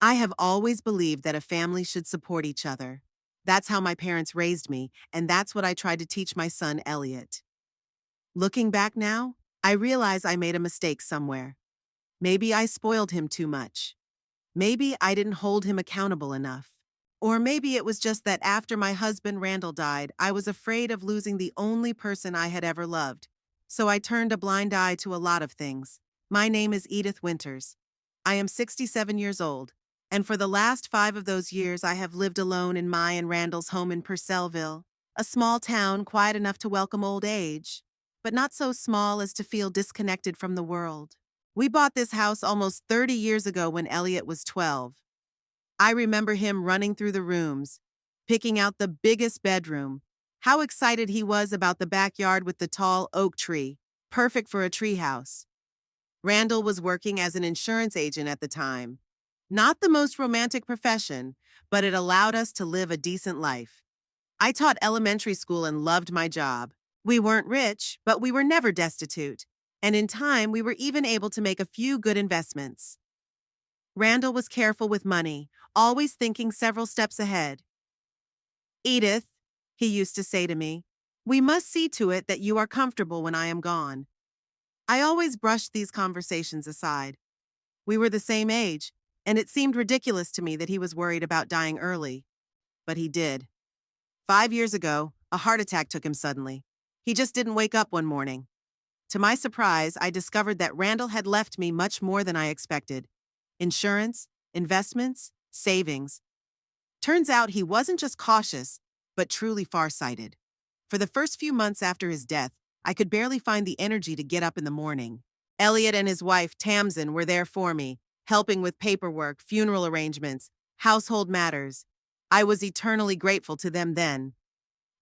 I have always believed that a family should support each other. That's how my parents raised me, and that's what I tried to teach my son, Elliot. Looking back now, I realize I made a mistake somewhere. Maybe I spoiled him too much. Maybe I didn't hold him accountable enough. Or maybe it was just that after my husband Randall died, I was afraid of losing the only person I had ever loved. So I turned a blind eye to a lot of things. My name is Edith Winters. I am 67 years old, and for the last 5 of those years I have lived alone in my and Randall's home in Purcellville, a small town quiet enough to welcome old age, but not so small as to feel disconnected from the world. We bought this house almost 30 years ago when Elliot was 12. I remember him running through the rooms, picking out the biggest bedroom. How excited he was about the backyard with the tall oak tree, perfect for a treehouse. Randall was working as an insurance agent at the time. Not the most romantic profession, but it allowed us to live a decent life. I taught elementary school and loved my job. We weren't rich, but we were never destitute. And in time, we were even able to make a few good investments. Randall was careful with money, always thinking several steps ahead. Edith, he used to say to me, we must see to it that you are comfortable when I am gone. I always brushed these conversations aside. We were the same age, and it seemed ridiculous to me that he was worried about dying early. But he did. 5 years ago, a heart attack took him suddenly. He just didn't wake up one morning. To my surprise, I discovered that Randall had left me much more than I expected. Insurance, investments, savings. Turns out he wasn't just cautious, but truly farsighted. For the first few months after his death, I could barely find the energy to get up in the morning. Elliot and his wife, Tamsin, were there for me, helping with paperwork, funeral arrangements, household matters. I was eternally grateful to them then.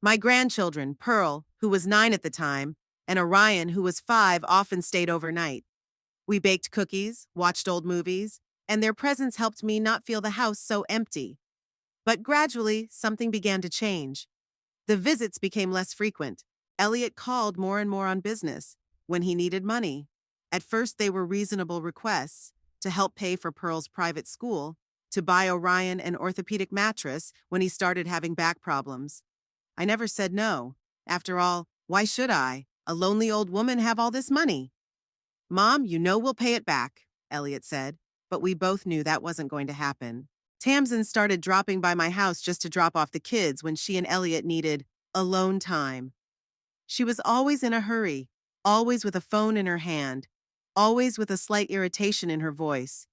My grandchildren, Pearl, who was 9 at the time, and Orion, who was 5, often stayed overnight. We baked cookies, watched old movies, and their presence helped me not feel the house so empty. But gradually, something began to change. The visits became less frequent. Elliot called more and more on business, when he needed money. At first, they were reasonable requests to help pay for Pearl's private school, to buy Orion an orthopedic mattress when he started having back problems. I never said no. After all, why should I? A lonely old woman have all this money. Mom, you know we'll pay it back, Elliot said, but we both knew that wasn't going to happen. Tamsin started dropping by my house just to drop off the kids when she and Elliot needed alone time. She was always in a hurry, always with a phone in her hand, always with a slight irritation in her voice,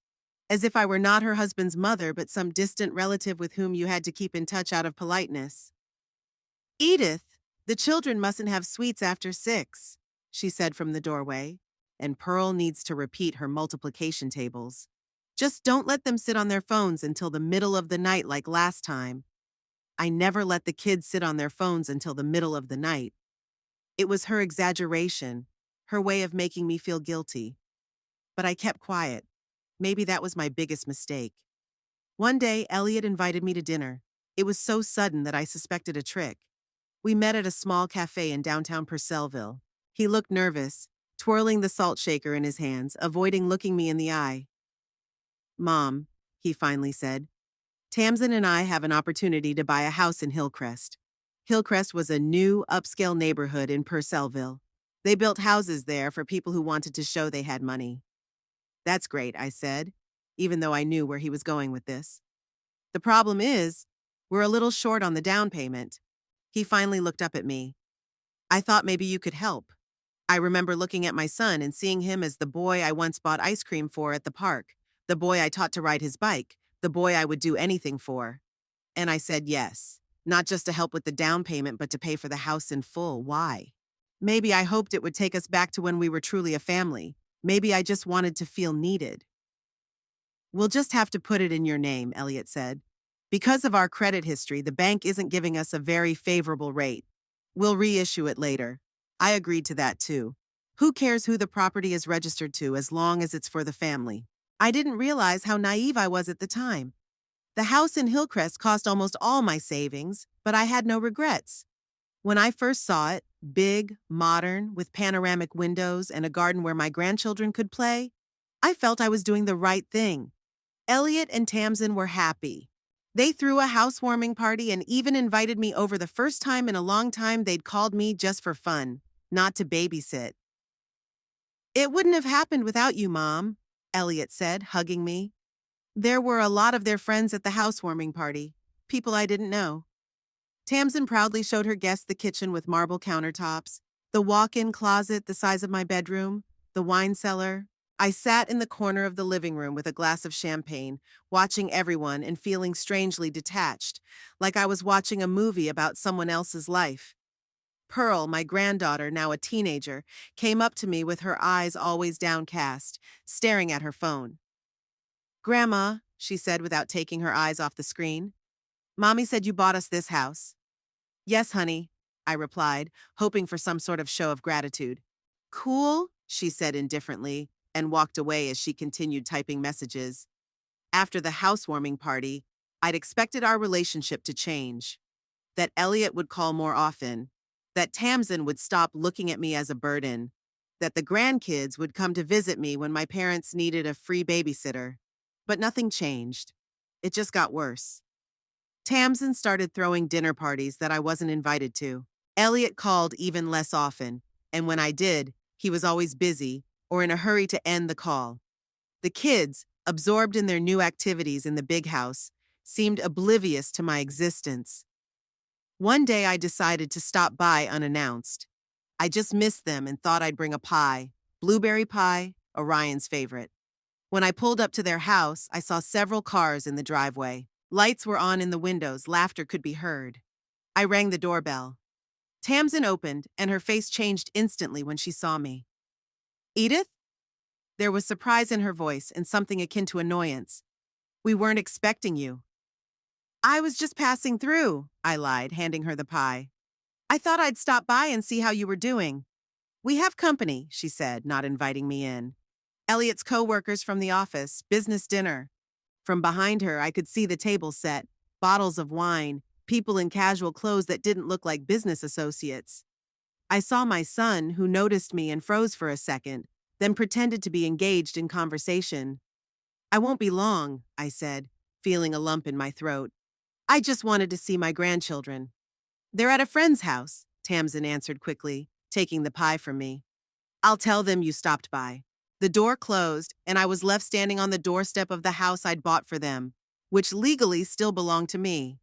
as if I were not her husband's mother but some distant relative with whom you had to keep in touch out of politeness. Edith, the children mustn't have sweets after 6, she said from the doorway, and Pearl needs to repeat her multiplication tables. Just don't let them sit on their phones until the middle of the night like last time. I never let the kids sit on their phones until the middle of the night. It was her exaggeration, her way of making me feel guilty. But I kept quiet. Maybe that was my biggest mistake. One day, Elliot invited me to dinner. It was so sudden that I suspected a trick. We met at a small cafe in downtown Purcellville. He looked nervous, twirling the salt shaker in his hands, avoiding looking me in the eye. Mom, he finally said, Tamsin and I have an opportunity to buy a house in Hillcrest. Hillcrest was a new, upscale neighborhood in Purcellville. They built houses there for people who wanted to show they had money. That's great, I said, even though I knew where he was going with this. The problem is, we're a little short on the down payment. He finally looked up at me. I thought maybe you could help. I remember looking at my son and seeing him as the boy I once bought ice cream for at the park, the boy I taught to ride his bike, the boy I would do anything for. And I said yes, not just to help with the down payment, but to pay for the house in full. Why? Maybe I hoped it would take us back to when we were truly a family. Maybe I just wanted to feel needed. We'll just have to put it in your name, Elliot said. Because of our credit history, the bank isn't giving us a very favorable rate. We'll reissue it later. I agreed to that too. Who cares who the property is registered to as long as it's for the family? I didn't realize how naive I was at the time. The house in Hillcrest cost almost all my savings, but I had no regrets. When I first saw it, big, modern, with panoramic windows and a garden where my grandchildren could play, I felt I was doing the right thing. Elliot and Tamsin were happy. They threw a housewarming party and even invited me over the first time in a long time they'd called me just for fun, not to babysit. It wouldn't have happened without you, Mom, Elliot said, hugging me. There were a lot of their friends at the housewarming party, people I didn't know. Tamsin proudly showed her guests the kitchen with marble countertops, the walk-in closet the size of my bedroom, the wine cellar. I sat in the corner of the living room with a glass of champagne, watching everyone and feeling strangely detached, like I was watching a movie about someone else's life. Pearl, my granddaughter, now a teenager, came up to me with her eyes always downcast, staring at her phone. "Grandma," she said without taking her eyes off the screen, "Mommy said you bought us this house." "Yes, honey," I replied, hoping for some sort of show of gratitude. "Cool," she said indifferently, and walked away as she continued typing messages. After the housewarming party, I'd expected our relationship to change. That Elliot would call more often, that Tamsin would stop looking at me as a burden, that the grandkids would come to visit me when my parents needed a free babysitter. But nothing changed. It just got worse. Tamsin started throwing dinner parties that I wasn't invited to. Elliot called even less often, and when I did, he was always busy or in a hurry to end the call. The kids, absorbed in their new activities in the big house, seemed oblivious to my existence. One day I decided to stop by unannounced. I just missed them and thought I'd bring a pie, blueberry pie, Orion's favorite. When I pulled up to their house, I saw several cars in the driveway. Lights were on in the windows, laughter could be heard. I rang the doorbell. Tamsin opened, and her face changed instantly when she saw me. "Edith?" There was surprise in her voice and something akin to annoyance. "We weren't expecting you." "I was just passing through," I lied, handing her the pie. "I thought I'd stop by and see how you were doing." "We have company," she said, not inviting me in. "Elliot's co-workers from the office, business dinner." From behind her, I could see the table set, bottles of wine, people in casual clothes that didn't look like business associates. I saw my son, who noticed me and froze for a second, then pretended to be engaged in conversation. "I won't be long," I said, feeling a lump in my throat. "I just wanted to see my grandchildren." "They're at a friend's house," Tamsin answered quickly, taking the pie from me. "I'll tell them you stopped by." The door closed, and I was left standing on the doorstep of the house I'd bought for them, which legally still belonged to me.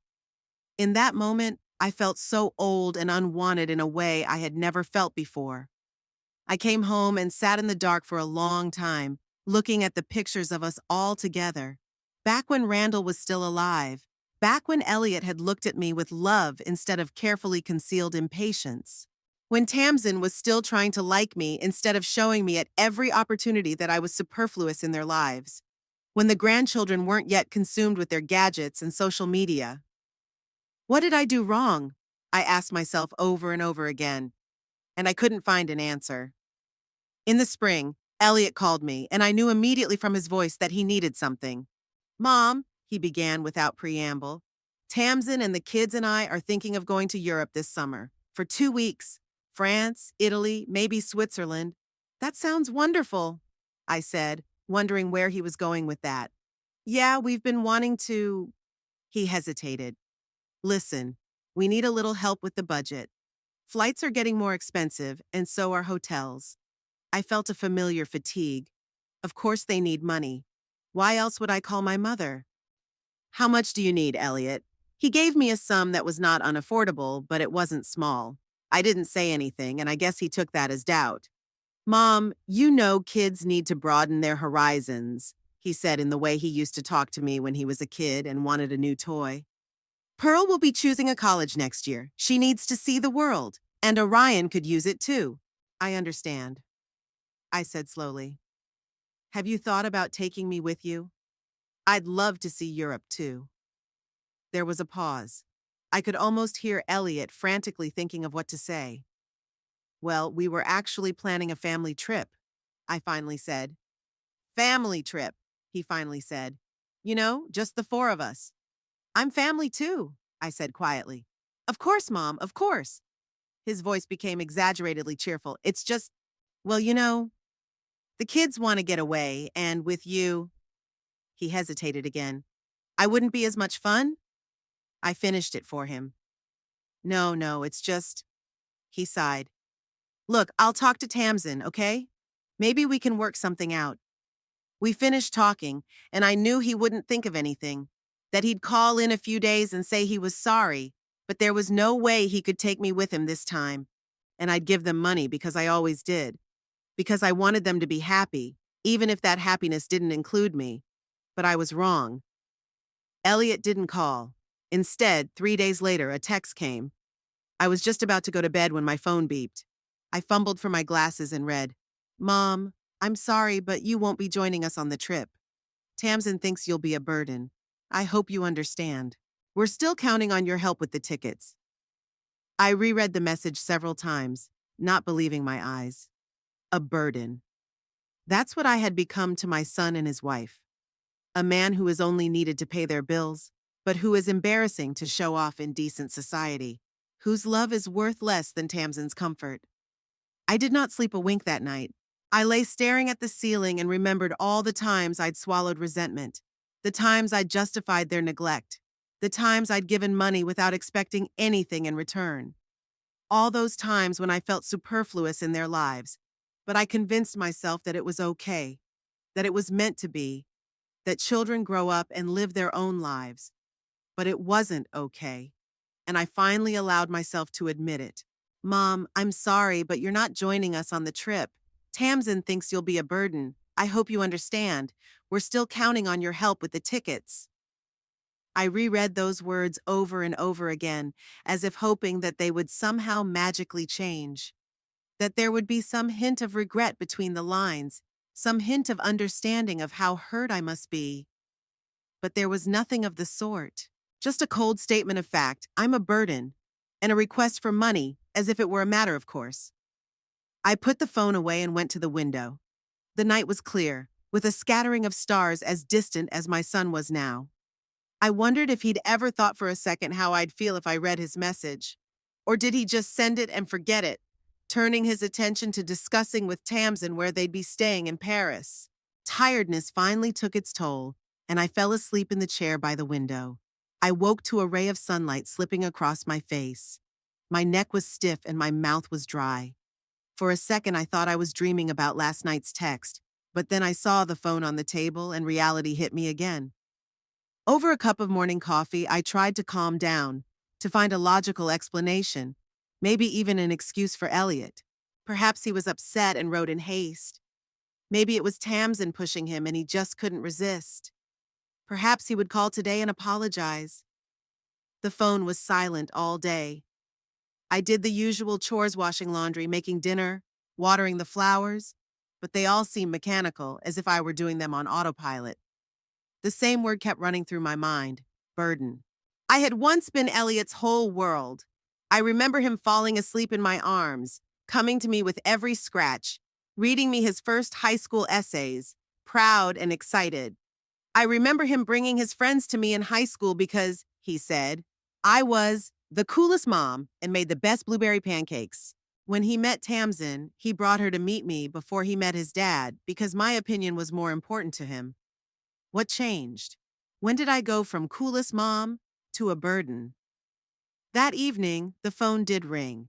In that moment, I felt so old and unwanted in a way I had never felt before. I came home and sat in the dark for a long time, looking at the pictures of us all together. Back when Randall was still alive, back when Elliot had looked at me with love instead of carefully concealed impatience. When Tamsin was still trying to like me instead of showing me at every opportunity that I was superfluous in their lives. When the grandchildren weren't yet consumed with their gadgets and social media. What did I do wrong? I asked myself over and over again, and I couldn't find an answer. In the spring, Elliot called me, and I knew immediately from his voice that he needed something. "Mom," he began without preamble, "Tamsin and the kids and I are thinking of going to Europe this summer, for 2 weeks. France, Italy, maybe Switzerland." "That sounds wonderful," I said, wondering where he was going with that. "Yeah, we've been wanting to." He hesitated. "Listen, we need a little help with the budget. Flights are getting more expensive, and so are hotels." I felt a familiar fatigue. Of course they need money. Why else would I call my mother? "How much do you need, Elliot?" He gave me a sum that was not unaffordable, but it wasn't small. I didn't say anything, and I guess he took that as doubt. "Mom, you know kids need to broaden their horizons," he said in the way he used to talk to me when he was a kid and wanted a new toy. "Pearl will be choosing a college next year. She needs to see the world, and Orion could use it too." "I understand," I said slowly. "Have you thought about taking me with you? I'd love to see Europe too." There was a pause. I could almost hear Elliot frantically thinking of what to say. "Well, we were actually planning a family trip," I finally said. "Family trip," he finally said. "You know, just the four of us." "I'm family too," I said quietly. "Of course, Mom, of course." His voice became exaggeratedly cheerful. "It's just, well, the kids want to get away, and with you." He hesitated again. I wouldn't be as much fun? I finished it for him. No, it's just, he sighed. Look, I'll talk to Tamsin, okay? Maybe we can work something out. We finished talking, and I knew he wouldn't think of anything, that he'd call in a few days and say he was sorry, but there was no way he could take me with him this time. And I'd give them money because I always did, because I wanted them to be happy, even if that happiness didn't include me. But I was wrong. Elliot didn't call. Instead, 3 days later, a text came. I was just about to go to bed when my phone beeped. I fumbled for my glasses and read, Mom, I'm sorry, but you won't be joining us on the trip. Tamsin thinks you'll be a burden. I hope you understand. We're still counting on your help with the tickets. I reread the message several times, not believing my eyes. A burden. That's what I had become to my son and his wife. A man who is only needed to pay their bills, but who is embarrassing to show off in decent society, whose love is worth less than Tamsin's comfort. I did not sleep a wink that night. I lay staring at the ceiling and remembered all the times I'd swallowed resentment, the times I'd justified their neglect, the times I'd given money without expecting anything in return. All those times when I felt superfluous in their lives, but I convinced myself that it was okay, that it was meant to be, that children grow up and live their own lives. But it wasn't okay, and I finally allowed myself to admit it. Mom, I'm sorry, but you're not joining us on the trip. Tamsin thinks you'll be a burden. I hope you understand. We're still counting on your help with the tickets. I reread those words over and over again, as if hoping that they would somehow magically change, that there would be some hint of regret between the lines, some hint of understanding of how hurt I must be. But there was nothing of the sort. Just a cold statement of fact, I'm a burden, and a request for money, as if it were a matter of course. I put the phone away and went to the window. The night was clear, with a scattering of stars as distant as my son was now. I wondered if he'd ever thought for a second how I'd feel if I read his message. Or did he just send it and forget it, turning his attention to discussing with Tamsin where they'd be staying in Paris? Tiredness finally took its toll, and I fell asleep in the chair by the window. I woke to a ray of sunlight slipping across my face. My neck was stiff and my mouth was dry. For a second, I thought I was dreaming about last night's text, but then I saw the phone on the table and reality hit me again. Over a cup of morning coffee, I tried to calm down, to find a logical explanation, maybe even an excuse for Elliot. Perhaps he was upset and wrote in haste. Maybe it was Tamsin pushing him and he just couldn't resist. Perhaps he would call today and apologize. The phone was silent all day. I did the usual chores, washing laundry, making dinner, watering the flowers, but they all seemed mechanical, as if I were doing them on autopilot. The same word kept running through my mind, burden. I had once been Elliot's whole world. I remember him falling asleep in my arms, coming to me with every scratch, reading me his first high school essays, proud and excited. I remember him bringing his friends to me in high school because, he said, I was the coolest mom and made the best blueberry pancakes. When he met Tamsin, he brought her to meet me before he met his dad because my opinion was more important to him. What changed? When did I go from coolest mom to a burden? That evening, the phone did ring.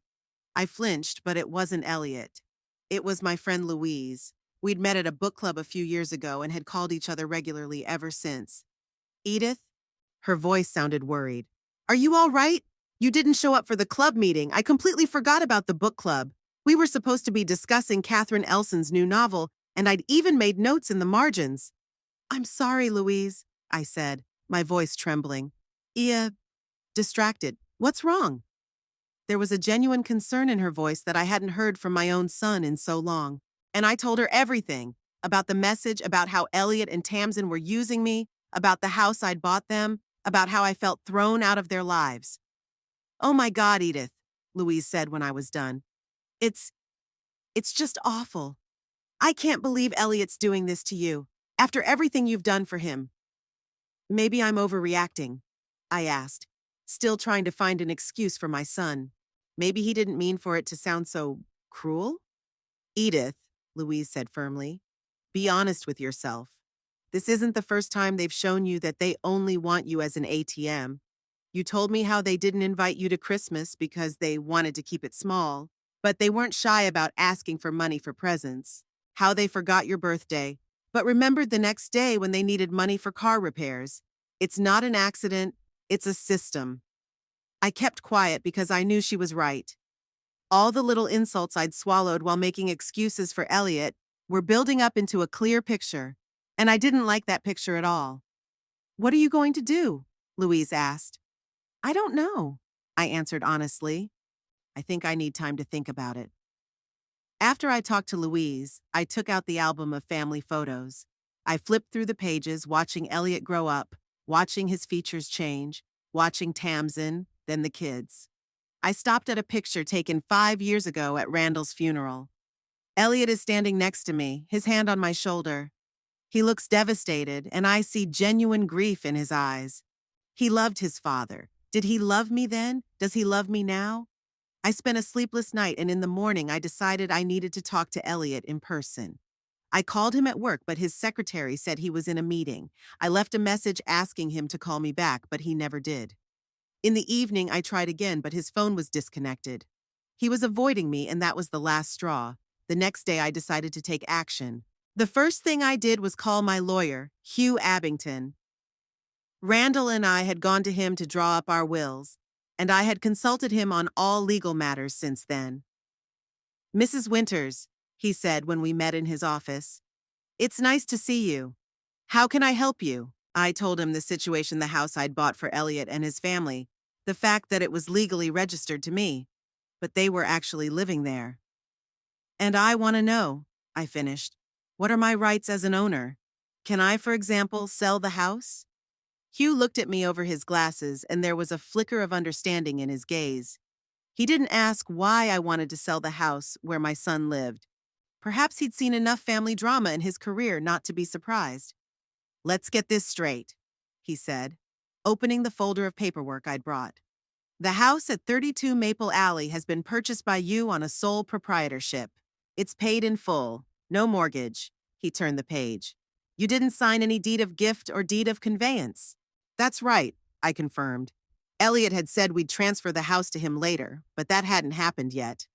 I flinched, but it wasn't Elliot. It was my friend Louise. We'd met at a book club a few years ago and had called each other regularly ever since. Edith? Her voice sounded worried. Are you all right? You didn't show up for the club meeting. I completely forgot about the book club. We were supposed to be discussing Catherine Elson's new novel, and I'd even made notes in the margins. I'm sorry, Louise, I said, my voice trembling. Distracted. What's wrong? There was a genuine concern in her voice that I hadn't heard from my own son in so long. And I told her everything, about the message, about how Elliot and Tamsin were using me, about the house I'd bought them, about how I felt thrown out of their lives. Oh my God, Edith, Louise said when I was done. It's just awful. I can't believe Elliot's doing this to you, after everything you've done for him. Maybe I'm overreacting, I asked, still trying to find an excuse for my son. Maybe he didn't mean for it to sound so cruel? Edith, Louise said firmly, be honest with yourself. This isn't the first time they've shown you that they only want you as an ATM. You told me how they didn't invite you to Christmas because they wanted to keep it small, but they weren't shy about asking for money for presents. How they forgot your birthday, but remembered the next day when they needed money for car repairs. It's not an accident, it's a system. I kept quiet because I knew she was right. All the little insults I'd swallowed while making excuses for Elliot were building up into a clear picture, and I didn't like that picture at all. "What are you going to do?" Louise asked. "I don't know," I answered honestly. "I think I need time to think about it." After I talked to Louise, I took out the album of family photos. I flipped through the pages, watching Elliot grow up, watching his features change, watching Tamsin, then the kids. I stopped at a picture taken 5 years ago at Randall's funeral. Elliot is standing next to me, his hand on my shoulder. He looks devastated, and I see genuine grief in his eyes. He loved his father. Did he love me then? Does he love me now? I spent a sleepless night, and in the morning I decided I needed to talk to Elliot in person. I called him at work, but his secretary said he was in a meeting. I left a message asking him to call me back, but he never did. In the evening, I tried again, but his phone was disconnected. He was avoiding me, and that was the last straw. The next day, I decided to take action. The first thing I did was call my lawyer, Hugh Abington. Randall and I had gone to him to draw up our wills, and I had consulted him on all legal matters since then. "Mrs. Winters," he said when we met in his office, "it's nice to see you. How can I help you?" I told him the situation the house I'd bought for Elliot and his family, the fact that it was legally registered to me, but they were actually living there. "And I want to know," I finished, "what are my rights as an owner? Can I, for example, sell the house?" Hugh looked at me over his glasses, and there was a flicker of understanding in his gaze. He didn't ask why I wanted to sell the house where my son lived. Perhaps he'd seen enough family drama in his career not to be surprised. "Let's get this straight," he said, opening the folder of paperwork I'd brought. "The house at 32 Maple Alley has been purchased by you on a sole proprietorship. It's paid in full, no mortgage." He turned the page. "You didn't sign any deed of gift or deed of conveyance." "That's right," I confirmed. Elliot had said we'd transfer the house to him later, but that hadn't happened yet.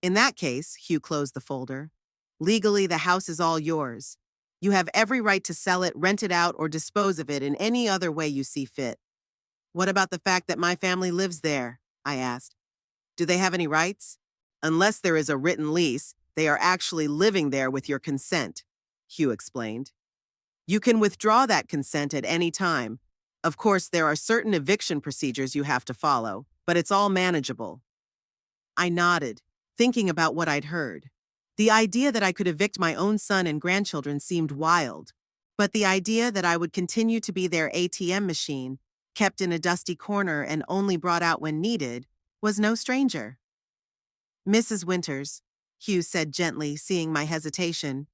"In that case," Hugh closed the folder, "legally the house is all yours. You have every right to sell it, rent it out, or dispose of it in any other way you see fit." "What about the fact that my family lives there?" I asked. "Do they have any rights?" "Unless there is a written lease, they are actually living there with your consent," Hugh explained. "You can withdraw that consent at any time. Of course, there are certain eviction procedures you have to follow, but it's all manageable." I nodded, thinking about what I'd heard. The idea that I could evict my own son and grandchildren seemed wild, but the idea that I would continue to be their ATM machine, kept in a dusty corner and only brought out when needed, was no stranger. "Mrs. Winters," Hugh said gently, seeing my hesitation,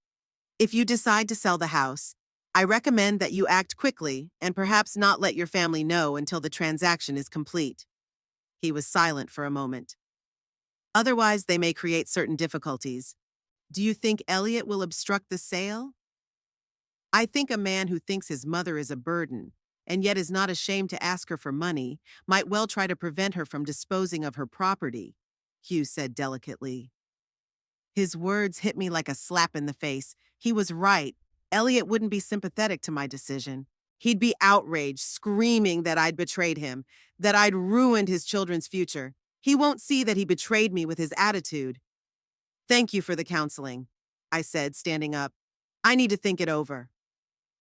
"if you decide to sell the house, I recommend that you act quickly and perhaps not let your family know until the transaction is complete." He was silent for a moment. "Otherwise, they may create certain difficulties. Do you think Elliot will obstruct the sale?" "I think a man who thinks his mother is a burden, and yet is not ashamed to ask her for money, might well try to prevent her from disposing of her property," Hugh said delicately. His words hit me like a slap in the face. He was right. Elliot wouldn't be sympathetic to my decision. He'd be outraged, screaming that I'd betrayed him, that I'd ruined his children's future. He won't see that he betrayed me with his attitude. "Thank you for the counseling," I said, standing up. "I need to think it over."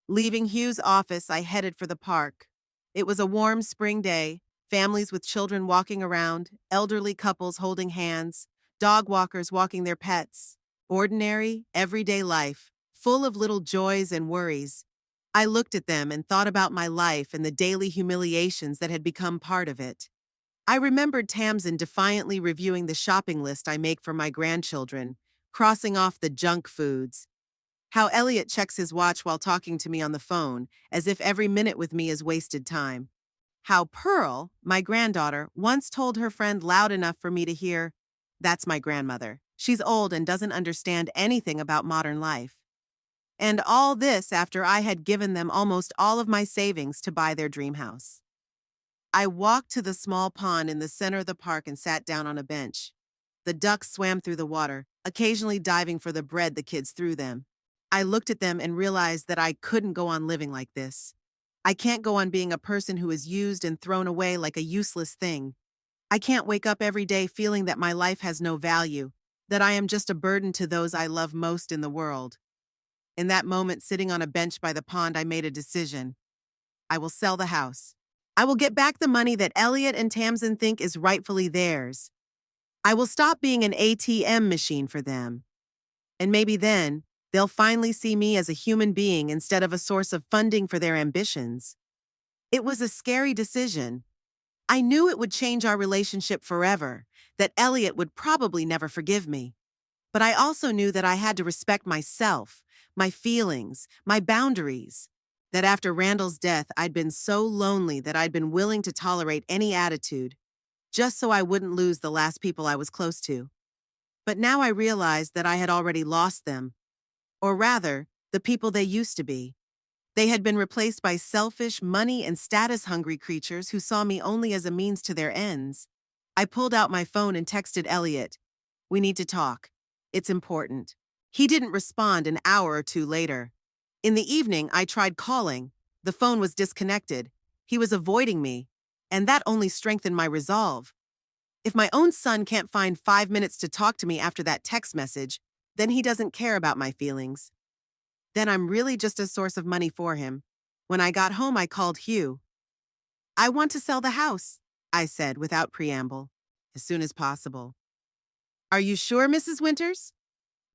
Leaving Hugh's office, I headed for the park. It was a warm spring day, families with children walking around, elderly couples holding hands, dog walkers walking their pets. Ordinary, everyday life, full of little joys and worries. I looked at them and thought about my life and the daily humiliations that had become part of it. I remembered Tamsin defiantly reviewing the shopping list I make for my grandchildren, crossing off the junk foods. How Elliot checks his watch while talking to me on the phone, as if every minute with me is wasted time. How Pearl, my granddaughter, once told her friend loud enough for me to hear, "That's my grandmother. She's old and doesn't understand anything about modern life." And all this after I had given them almost all of my savings to buy their dream house. I walked to the small pond in the center of the park and sat down on a bench. The ducks swam through the water, occasionally diving for the bread the kids threw them. I looked at them and realized that I couldn't go on living like this. I can't go on being a person who is used and thrown away like a useless thing. I can't wake up every day feeling that my life has no value, that I am just a burden to those I love most in the world. In that moment, sitting on a bench by the pond, I made a decision. I will sell the house. I will get back the money that Elliot and Tamsin think is rightfully theirs. I will stop being an ATM machine for them. And maybe then, they'll finally see me as a human being instead of a source of funding for their ambitions. It was a scary decision. I knew it would change our relationship forever, that Elliot would probably never forgive me. But I also knew that I had to respect myself, my feelings, my boundaries. That after Randall's death, I'd been so lonely that I'd been willing to tolerate any attitude, just so I wouldn't lose the last people I was close to. But now I realized that I had already lost them. Or rather, the people they used to be. They had been replaced by selfish, money and status-hungry creatures who saw me only as a means to their ends. I pulled out my phone and texted Elliot. "We need to talk. It's important." He didn't respond an hour or two later. In the evening, I tried calling. The phone was disconnected. He was avoiding me, and that only strengthened my resolve. If my own son can't find 5 minutes to talk to me after that text message, then he doesn't care about my feelings. Then I'm really just a source of money for him. When I got home, I called Hugh. "I want to sell the house," I said without preamble, "as soon as possible." "Are you sure, Mrs. Winters?"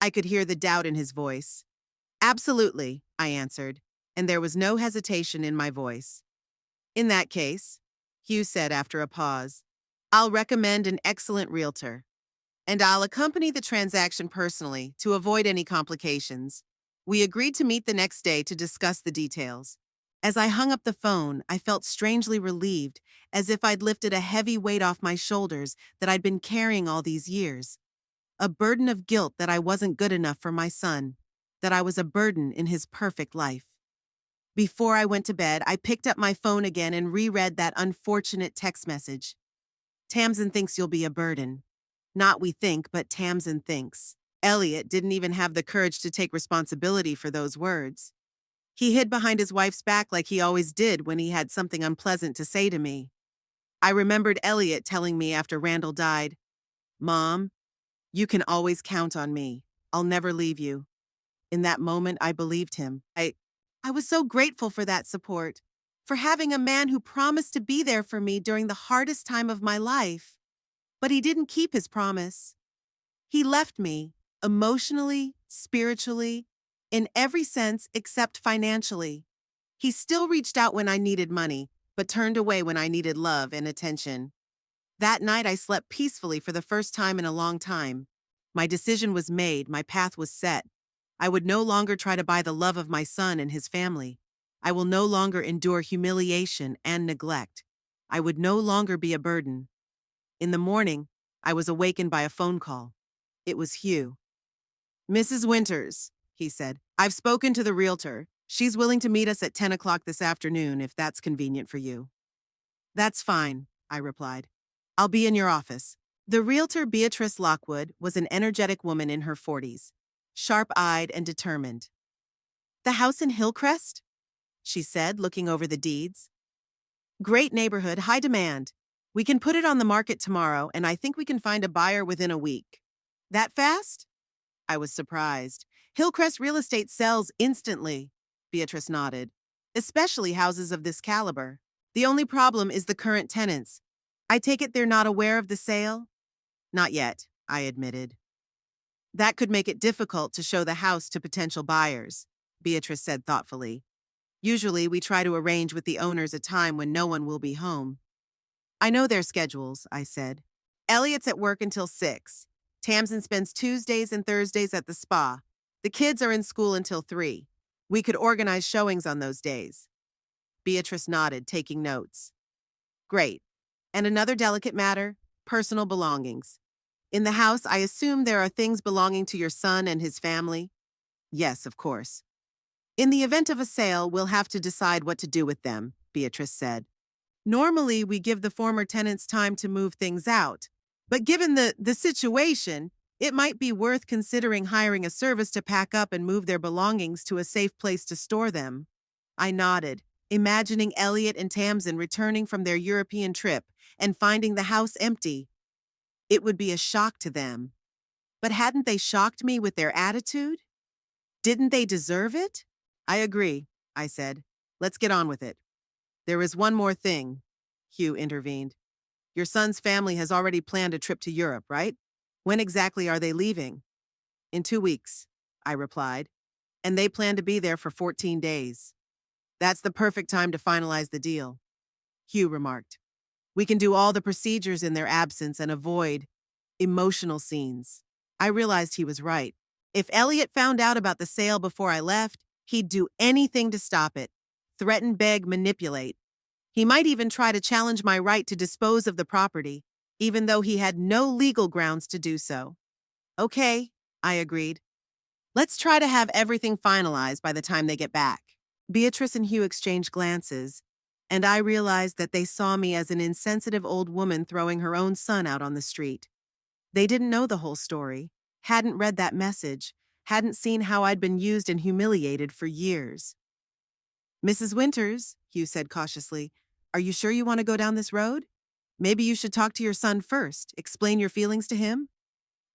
I could hear the doubt in his voice. "Absolutely," I answered, and there was no hesitation in my voice. "In that case," Hugh said after a pause, "I'll recommend an excellent realtor, and I'll accompany the transaction personally to avoid any complications." We agreed to meet the next day to discuss the details. As I hung up the phone, I felt strangely relieved, as if I'd lifted a heavy weight off my shoulders that I'd been carrying all these years. A burden of guilt that I wasn't good enough for my son, that I was a burden in his perfect life. Before I went to bed, I picked up my phone again and reread that unfortunate text message. "Tamsin thinks you'll be a burden. Not we think, but Tamsin thinks." Elliot didn't even have the courage to take responsibility for those words. He hid behind his wife's back like he always did when he had something unpleasant to say to me. I remembered Elliot telling me after Randall died, "Mom, you can always count on me. I'll never leave you." In that moment, I believed him. I was so grateful for that support, for having a man who promised to be there for me during the hardest time of my life. But he didn't keep his promise. He left me, emotionally, spiritually, in every sense except financially. He still reached out when I needed money, but turned away when I needed love and attention. That night I slept peacefully for the first time in a long time. My decision was made, my path was set. I would no longer try to buy the love of my son and his family. I will no longer endure humiliation and neglect. I would no longer be a burden. In the morning, I was awakened by a phone call. It was Hugh. "Mrs. Winters," he said, "I've spoken to the realtor. She's willing to meet us at 10 o'clock this afternoon if that's convenient for you." "That's fine," I replied. "I'll be in your office." The realtor, Beatrice Lockwood, was an energetic woman in her 40s, sharp-eyed and determined. "The house in Hillcrest?" she said, looking over the deeds. "Great neighborhood, high demand. We can put it on the market tomorrow, and I think we can find a buyer within a week." "That fast?" I was surprised. "Hillcrest real estate sells instantly," Beatrice nodded, "especially houses of this caliber. The only problem is the current tenants. I take it they're not aware of the sale?" "Not yet," I admitted. "That could make it difficult to show the house to potential buyers," Beatrice said thoughtfully. "Usually we try to arrange with the owners a time when no one will be home." "I know their schedules," I said. "Elliot's at work until 6. Tamsin spends Tuesdays and Thursdays at the spa. The kids are in school until 3. We could organize showings on those days." Beatrice nodded, taking notes. "Great. And another delicate matter, personal belongings. In the house, I assume there are things belonging to your son and his family?" "Yes, of course." In the event of a sale, we'll have to decide what to do with them, Beatrice said. Normally, we give the former tenants time to move things out. But given the situation, it might be worth considering hiring a service to pack up and move their belongings to a safe place to store them. I nodded, imagining Elliot and Tamsin returning from their European trip and finding the house empty. It would be a shock to them. But hadn't they shocked me with their attitude? Didn't they deserve it? I agree, I said. Let's get on with it. There is one more thing, Hugh intervened. Your son's family has already planned a trip to Europe, right? When exactly are they leaving? In 2 weeks, I replied, and they plan to be there for 14 days. That's the perfect time to finalize the deal, Hugh remarked. We can do all the procedures in their absence and avoid emotional scenes. I realized he was right. If Elliot found out about the sale before I left, he'd do anything to stop it. Threaten, beg, manipulate. He might even try to challenge my right to dispose of the property, even though he had no legal grounds to do so. Okay, I agreed. Let's try to have everything finalized by the time they get back. Beatrice and Hugh exchanged glances, and I realized that they saw me as an insensitive old woman throwing her own son out on the street. They didn't know the whole story, hadn't read that message, hadn't seen how I'd been used and humiliated for years. Mrs. Winters, Hugh said cautiously, are you sure you want to go down this road? Maybe you should talk to your son first, explain your feelings to him?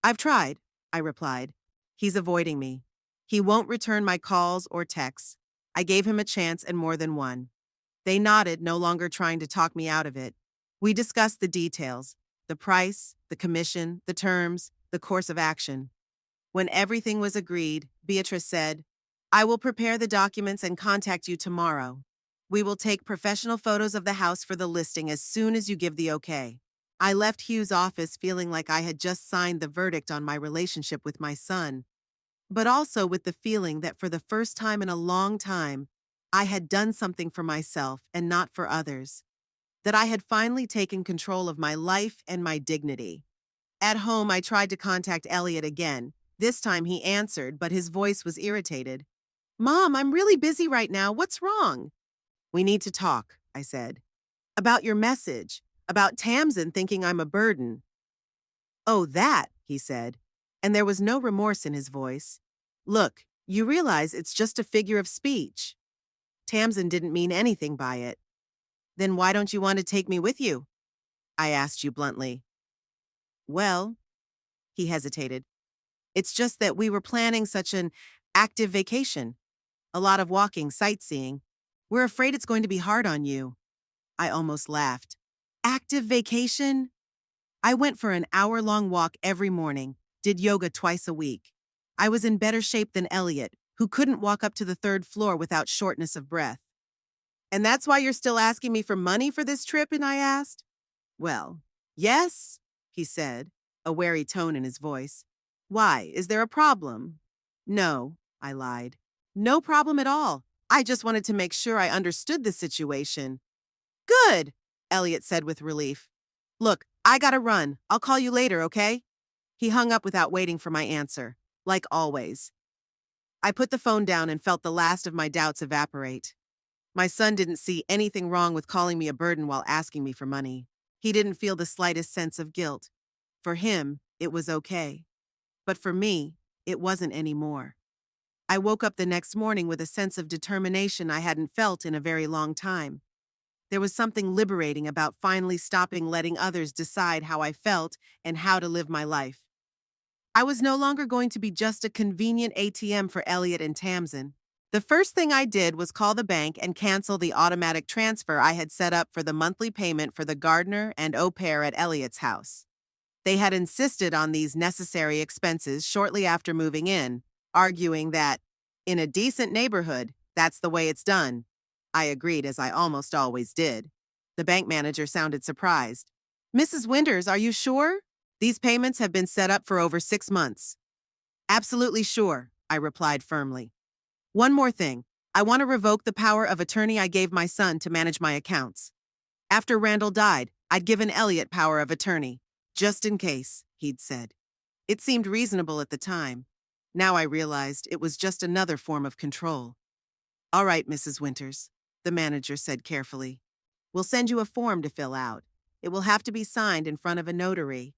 I've tried, I replied. He's avoiding me. He won't return my calls or texts. I gave him a chance and more than one. They nodded, no longer trying to talk me out of it. We discussed the details, the price, the commission, the terms, the course of action. When everything was agreed, Beatrice said, I will prepare the documents and contact you tomorrow. We will take professional photos of the house for the listing as soon as you give the okay. I left Hugh's office feeling like I had just signed the verdict on my relationship with my son, but also with the feeling that for the first time in a long time, I had done something for myself and not for others, that I had finally taken control of my life and my dignity. At home, I tried to contact Elliot again. This time he answered, but his voice was irritated. Mom, I'm really busy right now. What's wrong? We need to talk, I said. About your message, about Tamsin thinking I'm a burden. Oh, that, he said, and there was no remorse in his voice. Look, you realize it's just a figure of speech. Tamsin didn't mean anything by it. Then why don't you want to take me with you? I asked you bluntly. Well, he hesitated. It's just that we were planning such an active vacation. A lot of walking, sightseeing. We're afraid it's going to be hard on you. I almost laughed. Active vacation? I went for an hour-long walk every morning, did yoga twice a week. I was in better shape than Elliot, who couldn't walk up to the 3rd floor without shortness of breath. And that's why you're still asking me for money for this trip? And I asked. Well, yes, he said, a wary tone in his voice. Why, is there a problem? No, I lied. No problem at all. I just wanted to make sure I understood the situation. Good, Elliot said with relief. Look, I gotta run. I'll call you later, okay? He hung up without waiting for my answer, like always. I put the phone down and felt the last of my doubts evaporate. My son didn't see anything wrong with calling me a burden while asking me for money. He didn't feel the slightest sense of guilt. For him, it was okay. But for me, it wasn't anymore. I woke up the next morning with a sense of determination I hadn't felt in a very long time. There was something liberating about finally stopping letting others decide how I felt and how to live my life. I was no longer going to be just a convenient ATM for Elliot and Tamsin. The first thing I did was call the bank and cancel the automatic transfer I had set up for the monthly payment for the gardener and au pair at Elliot's house. They had insisted on these necessary expenses shortly after moving in, arguing that, in a decent neighborhood, that's the way it's done. I agreed, as I almost always did. The bank manager sounded surprised. Mrs. Winters, are you sure? These payments have been set up for over 6 months. Absolutely sure, I replied firmly. One more thing. I want to revoke the power of attorney I gave my son to manage my accounts. After Randall died, I'd given Elliot power of attorney, just in case, he'd said. It seemed reasonable at the time. Now I realized it was just another form of control. All right, Mrs. Winters, the manager said carefully. We'll send you a form to fill out. It will have to be signed in front of a notary.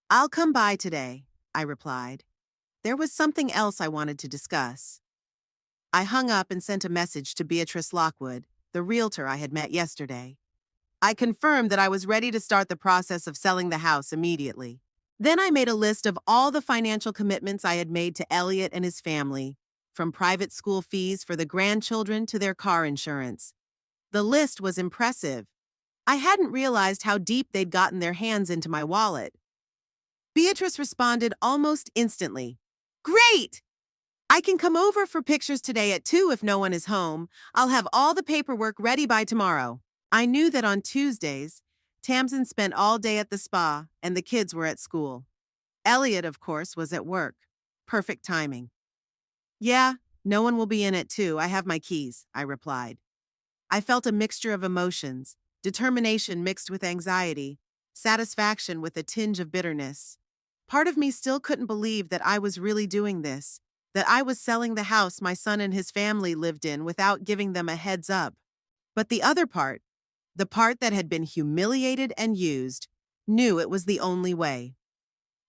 I'll come by today, I replied. There was something else I wanted to discuss. I hung up and sent a message to Beatrice Lockwood, the realtor I had met yesterday. I confirmed that I was ready to start the process of selling the house immediately. Then I made a list of all the financial commitments I had made to Elliot and his family, from private school fees for the grandchildren to their car insurance. The list was impressive. I hadn't realized how deep they'd gotten their hands into my wallet. Beatrice responded almost instantly. Great! I can come over for pictures today at 2 if no one is home. I'll have all the paperwork ready by tomorrow. I knew that on Tuesdays, Tamsin spent all day at the spa and the kids were at school. Elliot, of course, was at work. Perfect timing. Yeah, no one will be in at 2. I have my keys, I replied. I felt a mixture of emotions, determination mixed with anxiety, satisfaction with a tinge of bitterness. Part of me still couldn't believe that I was really doing this, that I was selling the house my son and his family lived in without giving them a heads up. But the other part, the part that had been humiliated and used, knew it was the only way.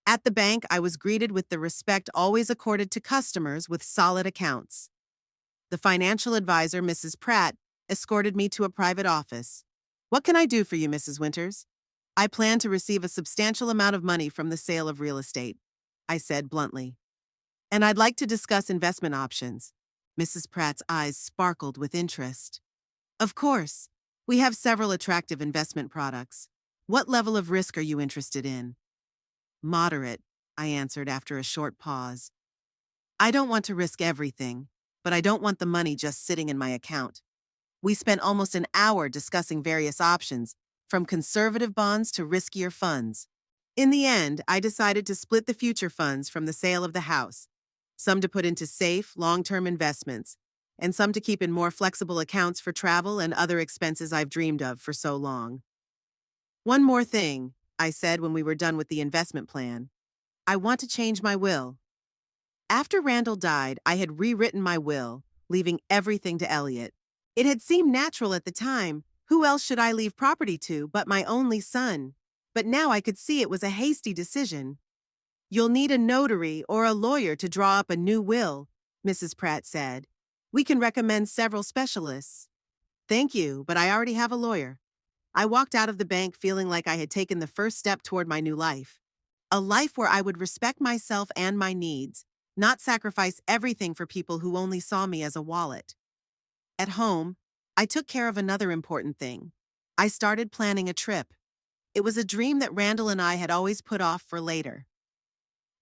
At the bank, I was greeted with the respect always accorded to customers with solid accounts. The financial advisor, Mrs. Pratt, escorted me to a private office. What can I do for you, Mrs. Winters? I plan to receive a substantial amount of money from the sale of real estate, I said bluntly. And I'd like to discuss investment options. Mrs. Pratt's eyes sparkled with interest. Of course. We have several attractive investment products. What level of risk are you interested in? Moderate, I answered after a short pause. I don't want to risk everything, but I don't want the money just sitting in my account. We spent almost an hour discussing various options, from conservative bonds to riskier funds. In the end, I decided to split the future funds from the sale of the house, some to put into safe, long-term investments, and some to keep in more flexible accounts for travel and other expenses I've dreamed of for so long. One more thing, I said when we were done with the investment plan. I want to change my will. After Randall died, I had rewritten my will, leaving everything to Elliot. It had seemed natural at the time. Who else should I leave property to but my only son? But now I could see it was a hasty decision. You'll need a notary or a lawyer to draw up a new will, Mrs. Pratt said. We can recommend several specialists. Thank you, but I already have a lawyer. I walked out of the bank feeling like I had taken the first step toward my new life. A life where I would respect myself and my needs, not sacrifice everything for people who only saw me as a wallet. At home, I took care of another important thing. I started planning a trip. It was a dream that Randall and I had always put off for later.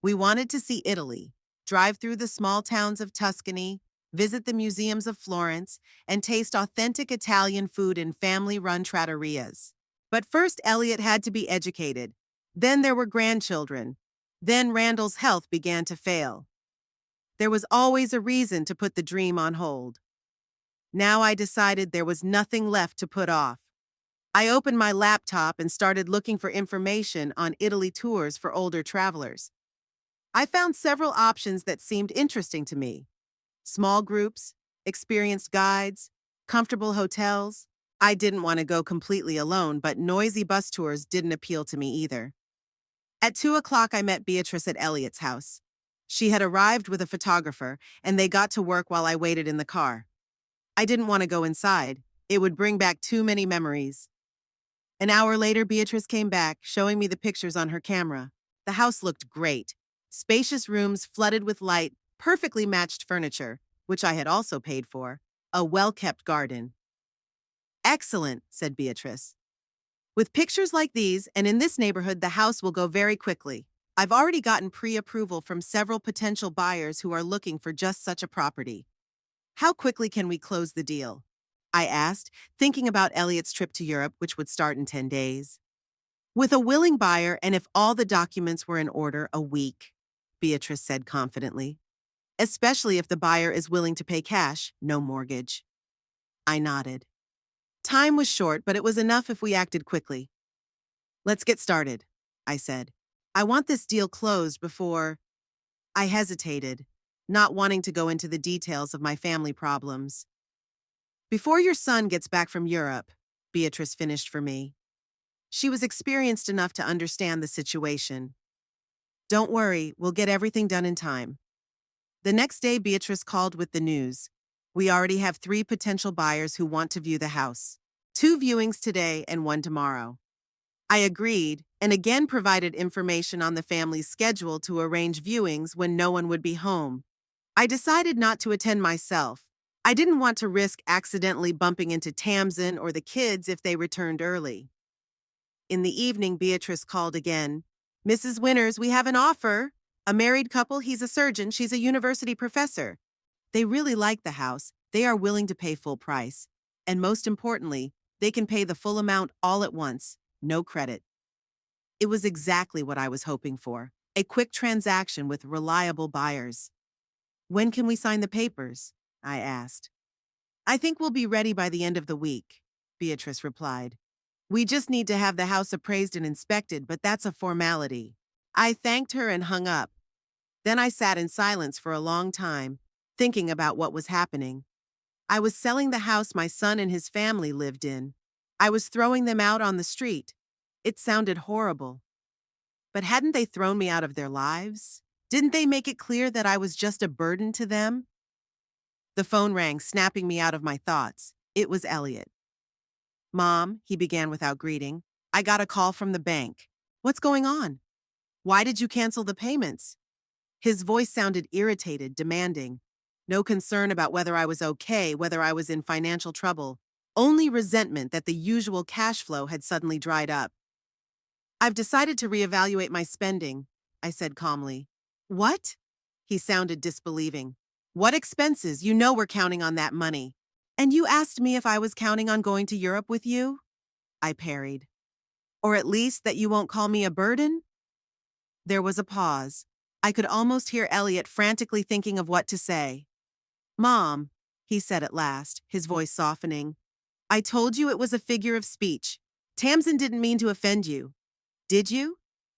We wanted to see Italy, drive through the small towns of Tuscany, visit the museums of Florence, and taste authentic Italian food in family-run trattorias. But first, Elliot had to be educated. Then there were grandchildren. Then Randall's health began to fail. There was always a reason to put the dream on hold. Now I decided there was nothing left to put off. I opened my laptop and started looking for information on Italy tours for older travelers. I found several options that seemed interesting to me. Small groups, experienced guides, comfortable hotels. I didn't want to go completely alone, but noisy bus tours didn't appeal to me either. At 2 o'clock, I met Beatrice at Elliot's house. She had arrived with a photographer, and they got to work while I waited in the car. I didn't want to go inside. It would bring back too many memories. An hour later, Beatrice came back, showing me the pictures on her camera. The house looked great. Spacious rooms flooded with light, perfectly matched furniture, which I had also paid for, a well-kept garden. Excellent, said Beatrice. With pictures like these, and in this neighborhood, the house will go very quickly. I've already gotten pre-approval from several potential buyers who are looking for just such a property. How quickly can we close the deal? I asked, thinking about Elliot's trip to Europe, which would start in 10 days. With a willing buyer, and if all the documents were in order, a week, Beatrice said confidently. Especially if the buyer is willing to pay cash, no mortgage. I nodded. Time was short, but it was enough if we acted quickly. Let's get started, I said. I want this deal closed before... I hesitated, not wanting to go into the details of my family problems. Before your son gets back from Europe, Beatrice finished for me. She was experienced enough to understand the situation. Don't worry, we'll get everything done in time. The next day, Beatrice called with the news. We already have 3 potential buyers who want to view the house. 2 viewings today and 1 tomorrow. I agreed and again provided information on the family's schedule to arrange viewings when no one would be home. I decided not to attend myself. I didn't want to risk accidentally bumping into Tamsin or the kids if they returned early. In the evening, Beatrice called again. Mrs. Winters, we have an offer. A married couple, he's a surgeon, she's a university professor. They really like the house. They are willing to pay full price. And most importantly, they can pay the full amount all at once, no credit. It was exactly what I was hoping for, a quick transaction with reliable buyers. When can we sign the papers? I asked. I think we'll be ready by the end of the week, Beatrice replied. We just need to have the house appraised and inspected, but that's a formality. I thanked her and hung up. Then I sat in silence for a long time, thinking about what was happening. I was selling the house my son and his family lived in. I was throwing them out on the street. It sounded horrible. But hadn't they thrown me out of their lives? Didn't they make it clear that I was just a burden to them? The phone rang, snapping me out of my thoughts. It was Elliot. Mom, he began without greeting, I got a call from the bank. What's going on? Why did you cancel the payments? His voice sounded irritated, demanding. No concern about whether I was okay, whether I was in financial trouble. Only resentment that the usual cash flow had suddenly dried up. I've decided to reevaluate my spending, I said calmly. What? He sounded disbelieving. What expenses? You know we're counting on that money. And you asked me if I was counting on going to Europe with you? I parried. Or at least that you won't call me a burden? There was a pause. I could almost hear Elliot frantically thinking of what to say. Mom, he said at last, his voice softening. I told you it was a figure of speech. Tamsin didn't mean to offend you. Did you?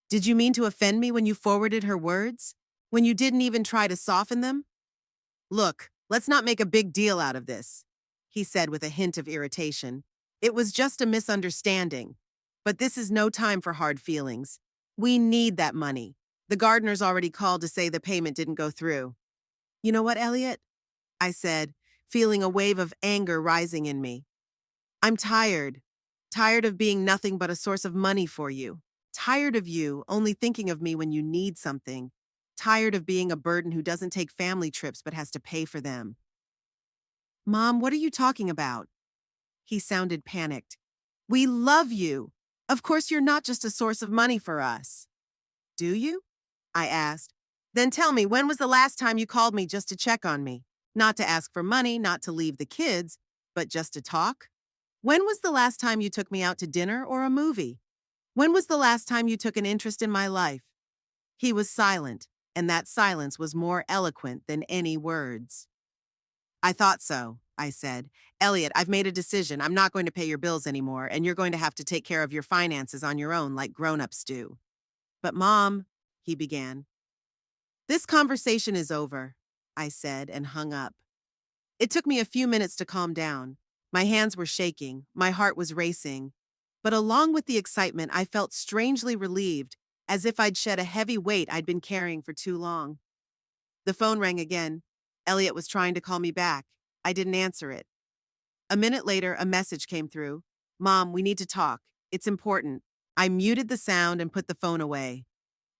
Did you mean to offend me when you forwarded her words? When you didn't even try to soften them? Look, let's not make a big deal out of this, he said with a hint of irritation. It was just a misunderstanding. But this is no time for hard feelings. We need that money. The gardener's already called to say the payment didn't go through. You know what, Elliot? I said, feeling a wave of anger rising in me. I'm tired. Tired of being nothing but a source of money for you. Tired of you only thinking of me when you need something. Tired of being a burden who doesn't take family trips but has to pay for them. Mom, what are you talking about? He sounded panicked. We love you. Of course you're not just a source of money for us. Do you? I asked. Then tell me, when was the last time you called me just to check on me? Not to ask for money, not to leave the kids, but just to talk? When was the last time you took me out to dinner or a movie? When was the last time you took an interest in my life? He was silent, and that silence was more eloquent than any words. I thought so, I said. Elliot, I've made a decision. I'm not going to pay your bills anymore, and you're going to have to take care of your finances on your own like grown-ups do. But Mom, he began. This conversation is over, I said and hung up. It took me a few minutes to calm down. My hands were shaking, my heart was racing. But along with the excitement, I felt strangely relieved, as if I'd shed a heavy weight I'd been carrying for too long. The phone rang again. Elliot was trying to call me back. I didn't answer it. A minute later, a message came through. Mom, we need to talk. It's important. I muted the sound and put the phone away.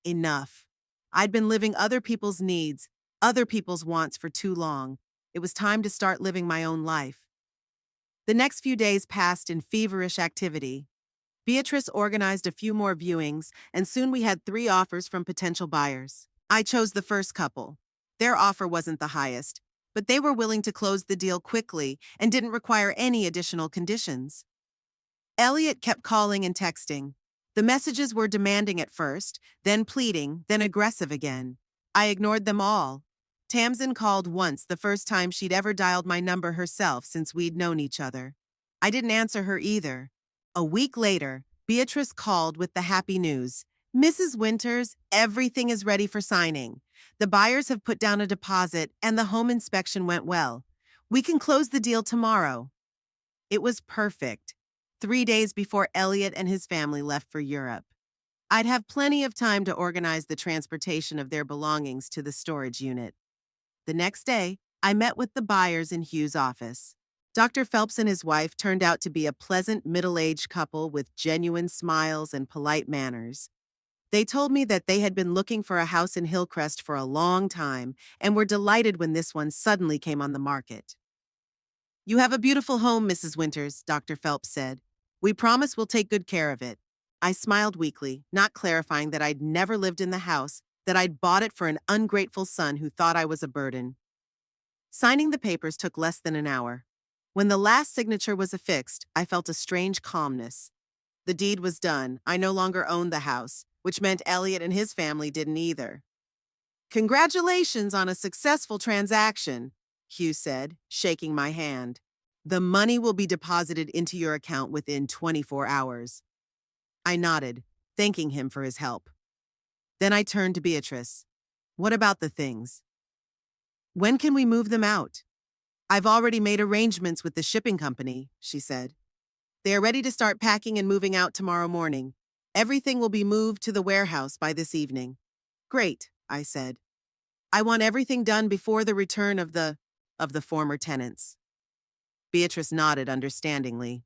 Enough. I'd been living other people's needs, other people's wants for too long. It was time to start living my own life. The next few days passed in feverish activity. Beatrice organized a few more viewings, and soon we had 3 offers from potential buyers. I chose the first couple. Their offer wasn't the highest, but they were willing to close the deal quickly and didn't require any additional conditions. Elliot kept calling and texting. The messages were demanding at first, then pleading, then aggressive again. I ignored them all. Tamsin called once, the first time she'd ever dialed my number herself since we'd known each other. I didn't answer her either. A week later, Beatrice called with the happy news. Mrs. Winters, everything is ready for signing. The buyers have put down a deposit and the home inspection went well. We can close the deal tomorrow. It was perfect. 3 days before Elliot and his family left for Europe. I'd have plenty of time to organize the transportation of their belongings to the storage unit. The next day, I met with the buyers in Hugh's office. Dr. Phelps and his wife turned out to be a pleasant middle-aged couple with genuine smiles and polite manners. They told me that they had been looking for a house in Hillcrest for a long time and were delighted when this one suddenly came on the market. "You have a beautiful home, Mrs. Winters," Dr. Phelps said. "We promise we'll take good care of it." I smiled weakly, not clarifying that I'd never lived in the house, that I'd bought it for an ungrateful son who thought I was a burden. Signing the papers took less than an hour. When the last signature was affixed, I felt a strange calmness. The deed was done. I no longer owned the house, which meant Elliot and his family didn't either. "Congratulations on a successful transaction," Hugh said, shaking my hand. "The money will be deposited into your account within 24 hours. I nodded, thanking him for his help. Then I turned to Beatrice. "What about the things? When can we move them out?" "I've already made arrangements with the shipping company," she said. "They are ready to start packing and moving out tomorrow morning. Everything will be moved to the warehouse by this evening." "Great," I said. "I want everything done before the return of the former tenants." Beatrice nodded understandingly.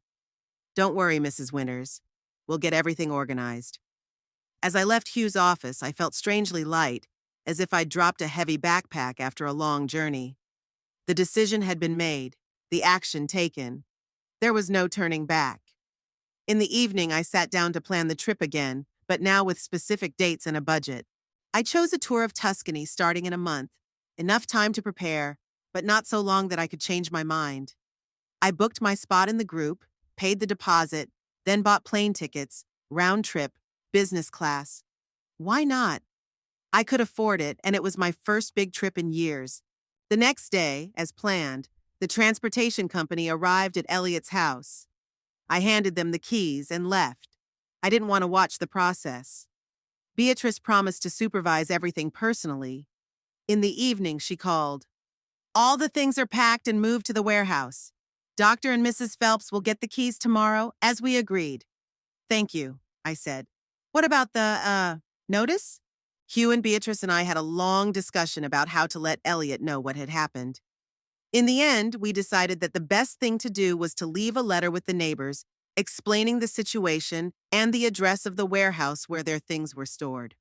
"Don't worry, Mrs. Winters. We'll get everything organized." As I left Hugh's office, I felt strangely light, as if I'd dropped a heavy backpack after a long journey. The decision had been made, the action taken. There was no turning back. In the evening, I sat down to plan the trip again, but now with specific dates and a budget. I chose a tour of Tuscany starting in a month, enough time to prepare, but not so long that I could change my mind. I booked my spot in the group, paid the deposit, then bought plane tickets, round trip, business class. Why not? I could afford it, and it was my first big trip in years. The next day, as planned, the transportation company arrived at Elliot's house. I handed them the keys and left. I didn't want to watch the process. Beatrice promised to supervise everything personally. In the evening, she called. "All the things are packed and moved to the warehouse. Dr. and Mrs. Phelps will get the keys tomorrow, as we agreed." "Thank you," I said. "What about the, notice?" Hugh and Beatrice and I had a long discussion about how to let Elliot know what had happened. In the end, we decided that the best thing to do was to leave a letter with the neighbors, explaining the situation and the address of the warehouse where their things were stored.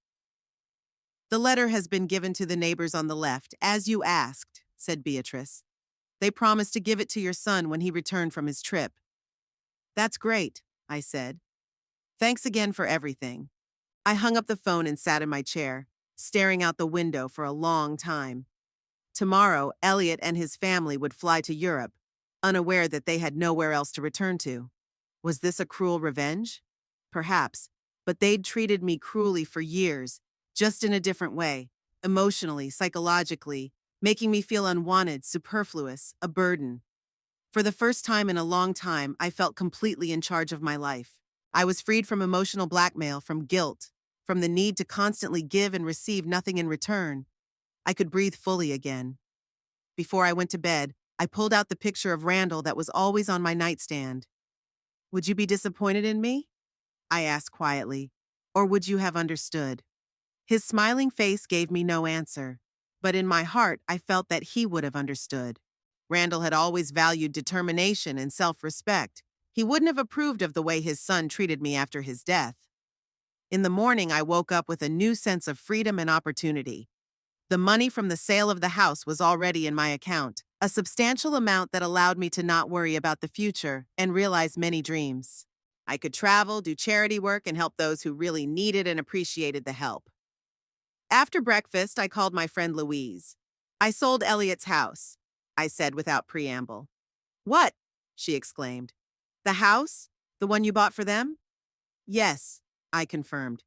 "The letter has been given to the neighbors on the left, as you asked," said Beatrice. "They promised to give it to your son when he returned from his trip." "That's great," I said. "Thanks again for everything." I hung up the phone and sat in my chair, staring out the window for a long time. Tomorrow, Elliot and his family would fly to Europe, unaware that they had nowhere else to return to. Was this a cruel revenge? Perhaps, but they'd treated me cruelly for years, just in a different way, emotionally, psychologically, making me feel unwanted, superfluous, a burden. For the first time in a long time, I felt completely in charge of my life. I was freed from emotional blackmail, from guilt, from the need to constantly give and receive nothing in return. I could breathe fully again. Before I went to bed, I pulled out the picture of Randall that was always on my nightstand. "Would you be disappointed in me?" I asked quietly. "Or would you have understood?" His smiling face gave me no answer, but in my heart I felt that he would have understood. Randall had always valued determination and self-respect. He wouldn't have approved of the way his son treated me after his death. In the morning, I woke up with a new sense of freedom and opportunity. The money from the sale of the house was already in my account, a substantial amount that allowed me to not worry about the future and realize many dreams. I could travel, do charity work, and help those who really needed and appreciated the help. After breakfast, I called my friend Louise. "I sold Elliot's house," I said without preamble. "What?" she exclaimed. "The house? The one you bought for them?" "Yes," I confirmed.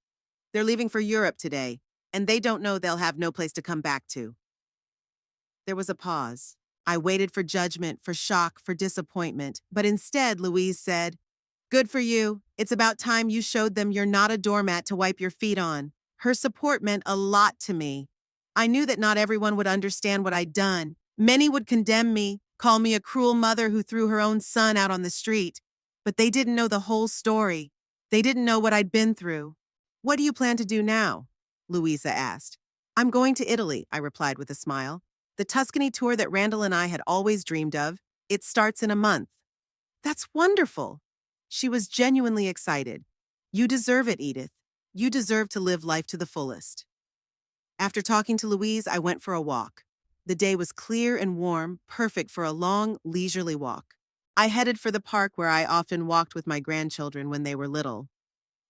"They're leaving for Europe today, and they don't know they'll have no place to come back to." There was a pause. I waited for judgment, for shock, for disappointment, but instead Louise said, "Good for you. It's about time you showed them you're not a doormat to wipe your feet on." Her support meant a lot to me. I knew that not everyone would understand what I'd done. Many would condemn me, call me a cruel mother who threw her own son out on the street. But they didn't know the whole story. They didn't know what I'd been through. What do you plan to do now? Louisa asked. I'm going to Italy, I replied with a smile. The Tuscany tour that Randall and I had always dreamed of. It starts in a month. That's wonderful. She was genuinely excited. You deserve it, Edith. You deserve to live life to the fullest. After talking to Louise, I went for a walk. The day was clear and warm, perfect for a long, leisurely walk. I headed for the park where I often walked with my grandchildren when they were little.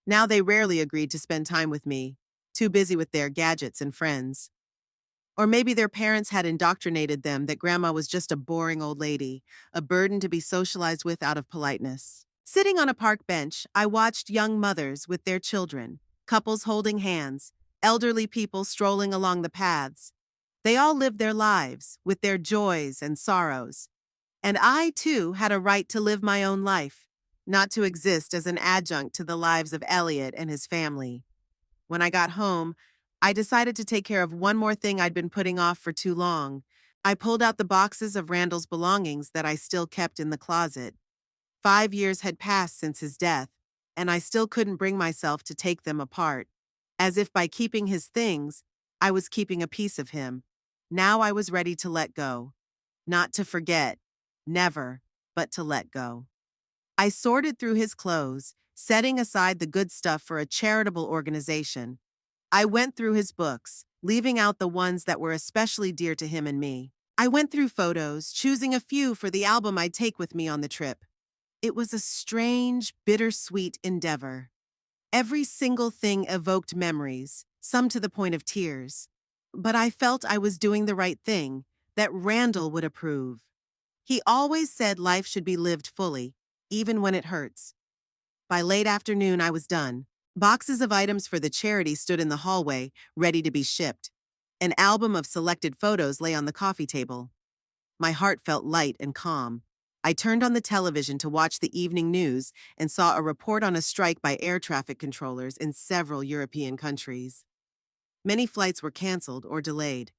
Now they rarely agreed to spend time with me, too busy with their gadgets and friends. Or maybe their parents had indoctrinated them that grandma was just a boring old lady, a burden to be socialized with out of politeness. Sitting on a park bench, I watched young mothers with their children, couples holding hands, elderly people strolling along the paths. They all lived their lives, with their joys and sorrows. And I, too, had a right to live my own life, not to exist as an adjunct to the lives of Elliot and his family. When I got home, I decided to take care of one more thing I'd been putting off for too long. I pulled out the boxes of Randall's belongings that I still kept in the closet. 5 years had passed since his death, and I still couldn't bring myself to take them apart. As if by keeping his things, I was keeping a piece of him. Now I was ready to let go. Not to forget. Never, but to let go. I sorted through his clothes, setting aside the good stuff for a charitable organization. I went through his books, leaving out the ones that were especially dear to him and me. I went through photos, choosing a few for the album I'd take with me on the trip. It was a strange, bittersweet endeavor. Every single thing evoked memories, some to the point of tears. But I felt I was doing the right thing, that Randall would approve. He always said life should be lived fully, even when it hurts. By late afternoon, I was done. Boxes of items for the charity stood in the hallway, ready to be shipped. An album of selected photos lay on the coffee table. My heart felt light and calm. I turned on the television to watch the evening news and saw a report on a strike by air traffic controllers in several European countries. Many flights were canceled or delayed.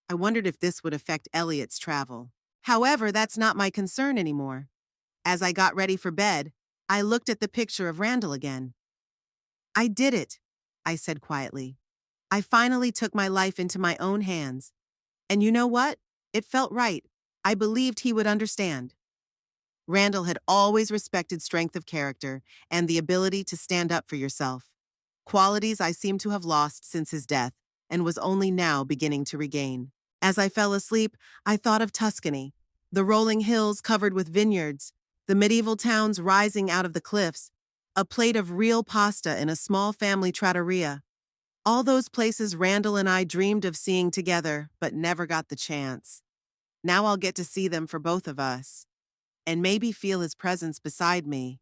I wondered if this would affect Elliot's travel. However, that's not my concern anymore. As I got ready for bed, I looked at the picture of Randall again. I did it, I said quietly. I finally took my life into my own hands. And you know what? It felt right. I believed he would understand. Randall had always respected strength of character and the ability to stand up for yourself. Qualities I seemed to have lost since his death and was only now beginning to regain. As I fell asleep, I thought of Tuscany, the rolling hills covered with vineyards, the medieval towns rising out of the cliffs, a plate of real pasta in a small family trattoria. All those places Randall and I dreamed of seeing together, but never got the chance. Now I'll get to see them for both of us, and maybe feel his presence beside me.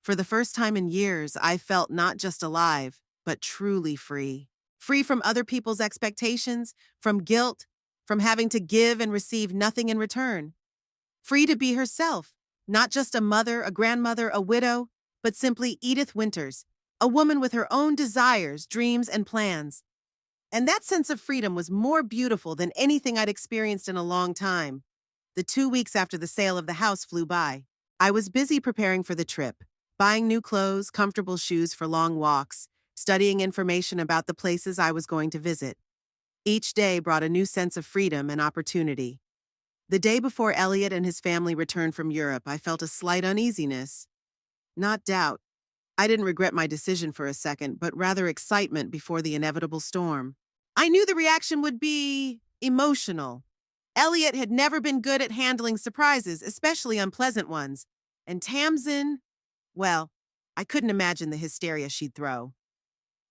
For the first time in years, I felt not just alive, but truly free. Free from other people's expectations, from guilt, from having to give and receive nothing in return. Free to be herself, not just a mother, a grandmother, a widow, but simply Edith Winters, a woman with her own desires, dreams, and plans. And that sense of freedom was more beautiful than anything I'd experienced in a long time. The 2 weeks after the sale of the house flew by. I was busy preparing for the trip, buying new clothes, comfortable shoes for long walks, studying information about the places I was going to visit. Each day brought a new sense of freedom and opportunity. The day before Elliot and his family returned from Europe, I felt a slight uneasiness. Not doubt. I didn't regret my decision for a second, but rather excitement before the inevitable storm. I knew the reaction would be emotional. Elliot had never been good at handling surprises, especially unpleasant ones. And Tamsin, well, I couldn't imagine the hysteria she'd throw.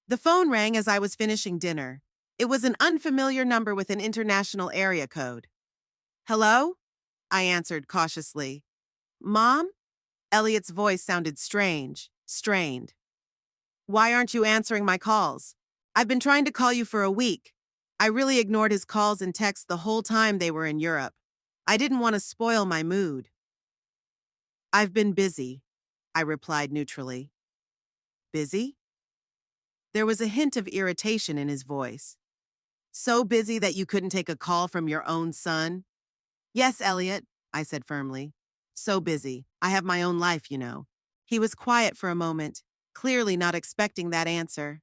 The phone rang as I was finishing dinner. It was an unfamiliar number with an international area code. Hello? I answered cautiously. Mom? Elliot's voice sounded strange, strained. Why aren't you answering my calls? I've been trying to call you for a week. I really ignored his calls and texts the whole time they were in Europe. I didn't want to spoil my mood. I've been busy, I replied neutrally. Busy? There was a hint of irritation in his voice. So busy that you couldn't take a call from your own son? Yes, Elliot. I said firmly. So busy. I have my own life, you know. He was quiet for a moment, clearly not expecting that answer.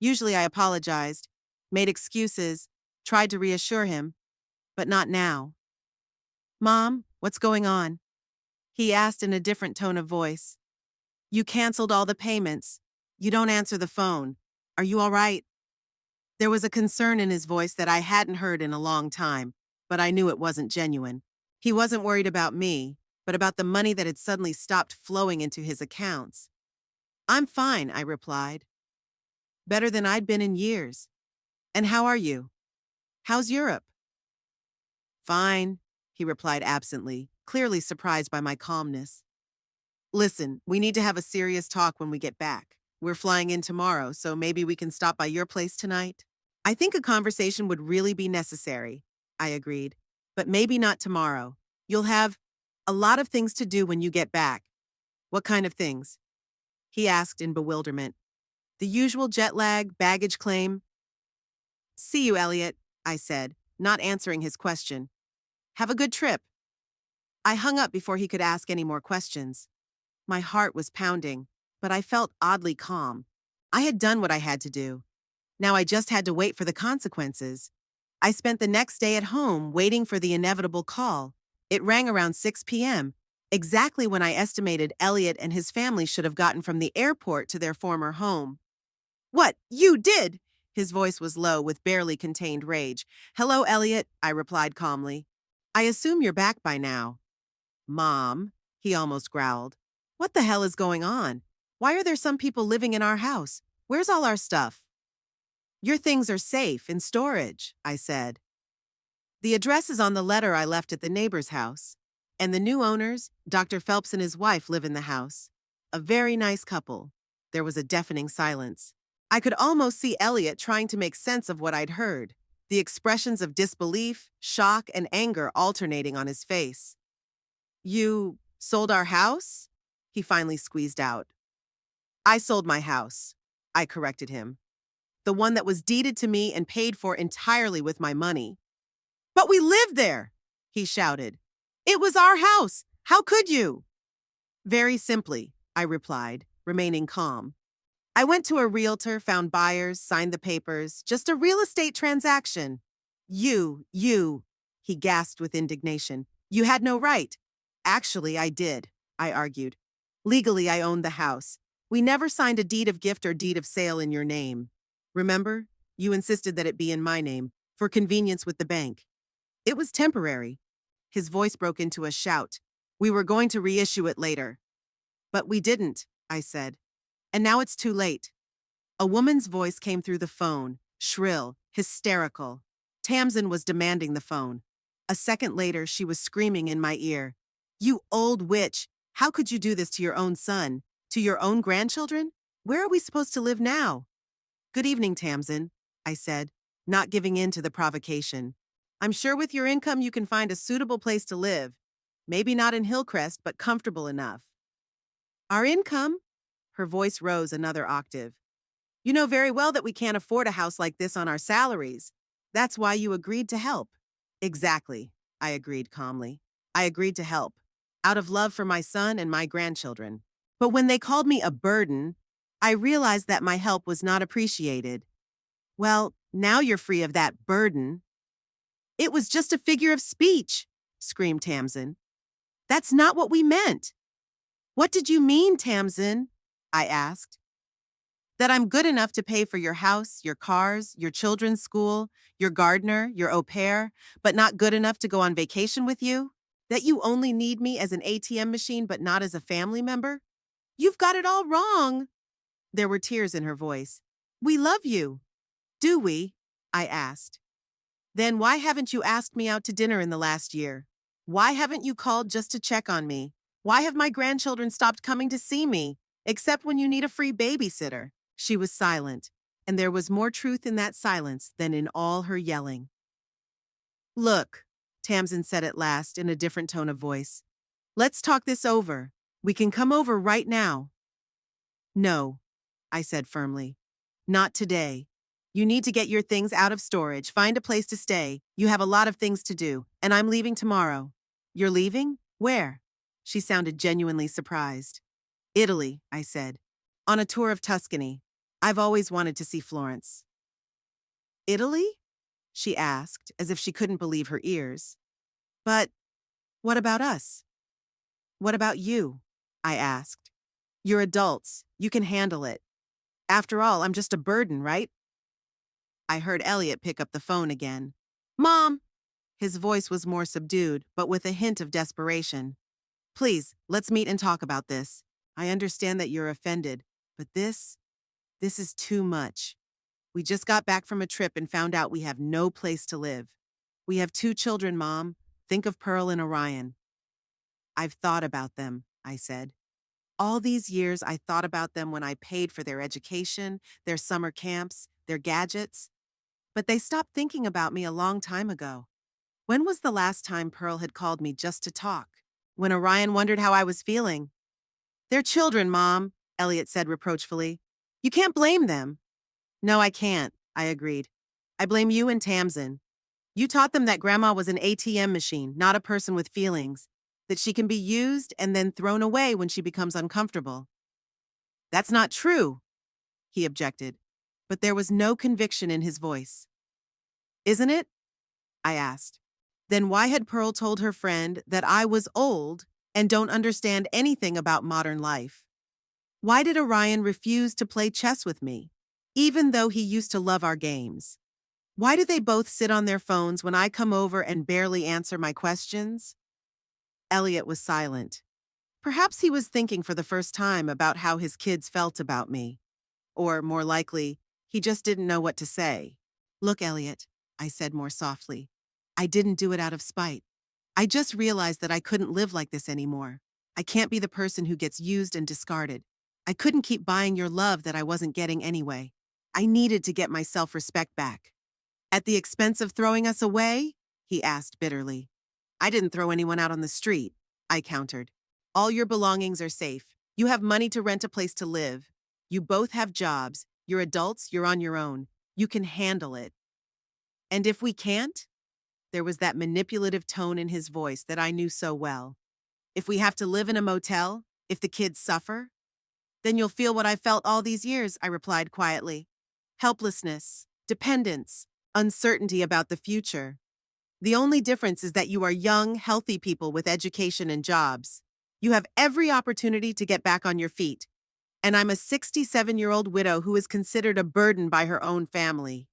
Usually I apologized, made excuses, tried to reassure him, but not now. Mom, what's going on? He asked in a different tone of voice. You canceled all the payments. You don't answer the phone. Are you all right? There was a concern in his voice that I hadn't heard in a long time, but I knew it wasn't genuine. He wasn't worried about me, but about the money that had suddenly stopped flowing into his accounts. I'm fine, I replied. Better than I'd been in years. And how are you? How's Europe? Fine, he replied absently, clearly surprised by my calmness. Listen, we need to have a serious talk when we get back. We're flying in tomorrow, so maybe we can stop by your place tonight? I think a conversation would really be necessary, I agreed. But maybe not tomorrow. You'll have a lot of things to do when you get back. What kind of things? He asked in bewilderment. The usual jet lag, baggage claim. See you, Elliot, I said, not answering his question. Have a good trip. I hung up before he could ask any more questions. My heart was pounding, but I felt oddly calm. I had done what I had to do. Now I just had to wait for the consequences. I spent the next day at home waiting for the inevitable call. It rang around 6 p.m., exactly when I estimated Elliot and his family should have gotten from the airport to their former home. What, you did? His voice was low with barely contained rage. Hello, Elliot, I replied calmly. I assume you're back by now. Mom, he almost growled. What the hell is going on? Why are there some people living in our house? Where's all our stuff? Your things are safe in storage, I said. The address is on the letter I left at the neighbor's house. And the new owners, Dr. Phelps and his wife, live in the house. A very nice couple. There was a deafening silence. I could almost see Elliot trying to make sense of what I'd heard, the expressions of disbelief, shock, and anger alternating on his face. You sold our house? He finally squeezed out. I sold my house, I corrected him. The one that was deeded to me and paid for entirely with my money. But we lived there, he shouted. It was our house. How could you? Very simply, I replied, remaining calm. I went to a realtor, found buyers, signed the papers, just a real estate transaction. You, he gasped with indignation. You had no right. Actually, I did, I argued. Legally, I owned the house. We never signed a deed of gift or deed of sale in your name. Remember? You insisted that it be in my name, for convenience with the bank. It was temporary. His voice broke into a shout. We were going to reissue it later. But we didn't, I said. And now it's too late. A woman's voice came through the phone, shrill, hysterical. Tamsin was demanding the phone. A second later, she was screaming in my ear. You old witch! How could you do this to your own son? To your own grandchildren? Where are we supposed to live now? Good evening, Tamsin, I said, not giving in to the provocation. I'm sure with your income you can find a suitable place to live. Maybe not in Hillcrest, but comfortable enough. Our income? Her voice rose another octave. You know very well that we can't afford a house like this on our salaries. That's why you agreed to help. Exactly, I agreed calmly. I agreed to help, out of love for my son and my grandchildren. But when they called me a burden, I realized that my help was not appreciated. Well, now you're free of that burden. It was just a figure of speech, screamed Tamsin. That's not what we meant. What did you mean, Tamsin? I asked. That I'm good enough to pay for your house, your cars, your children's school, your gardener, your au pair, but not good enough to go on vacation with you? That you only need me as an ATM machine but not as a family member? You've got it all wrong. There were tears in her voice. We love you. Do we? I asked. Then why haven't you asked me out to dinner in the last year? Why haven't you called just to check on me? Why have my grandchildren stopped coming to see me, except when you need a free babysitter? She was silent, and there was more truth in that silence than in all her yelling. Look, Tamsin said at last in a different tone of voice. Let's talk this over. We can come over right now. No, I said firmly. Not today. You need to get your things out of storage, find a place to stay. You have a lot of things to do, and I'm leaving tomorrow. You're leaving? Where? She sounded genuinely surprised. Italy, I said. On a tour of Tuscany. I've always wanted to see Florence. Italy? She asked, as if she couldn't believe her ears. But what about us? What about you? I asked. You're adults. You can handle it. After all, I'm just a burden, right? I heard Elliot pick up the phone again. Mom! His voice was more subdued, but with a hint of desperation. Please, let's meet and talk about this. I understand that you're offended, but this is too much. We just got back from a trip and found out we have no place to live. We have 2 children, Mom. Think of Pearl and Orion. I've thought about them, I said. All these years, I thought about them when I paid for their education, their summer camps, their gadgets. But they stopped thinking about me a long time ago. When was the last time Pearl had called me just to talk? When Orion wondered how I was feeling? They're children, Mom, Elliot said reproachfully. You can't blame them. No, I can't, I agreed. I blame you and Tamsin. You taught them that Grandma was an ATM machine, not a person with feelings, that she can be used and then thrown away when she becomes uncomfortable. That's not true, he objected, but there was no conviction in his voice. Isn't it? I asked. Then why had Pearl told her friend that I was old and don't understand anything about modern life? Why did Orion refuse to play chess with me, even though he used to love our games? Why do they both sit on their phones when I come over and barely answer my questions? Elliot was silent. Perhaps he was thinking for the first time about how his kids felt about me. Or, more likely, he just didn't know what to say. Look, Elliot, I said more softly. I didn't do it out of spite. I just realized that I couldn't live like this anymore. I can't be the person who gets used and discarded. I couldn't keep buying your love that I wasn't getting anyway. I needed to get my self-respect back. At the expense of throwing us away? He asked bitterly. I didn't throw anyone out on the street, I countered. All your belongings are safe. You have money to rent a place to live. You both have jobs. You're adults, you're on your own. You can handle it. And if we can't? There was that manipulative tone in his voice that I knew so well. If we have to live in a motel, if the kids suffer, then you'll feel what I felt all these years, I replied quietly. Helplessness, dependence, uncertainty about the future. The only difference is that you are young, healthy people with education and jobs. You have every opportunity to get back on your feet. And I'm a 67-year-old widow who is considered a burden by her own family.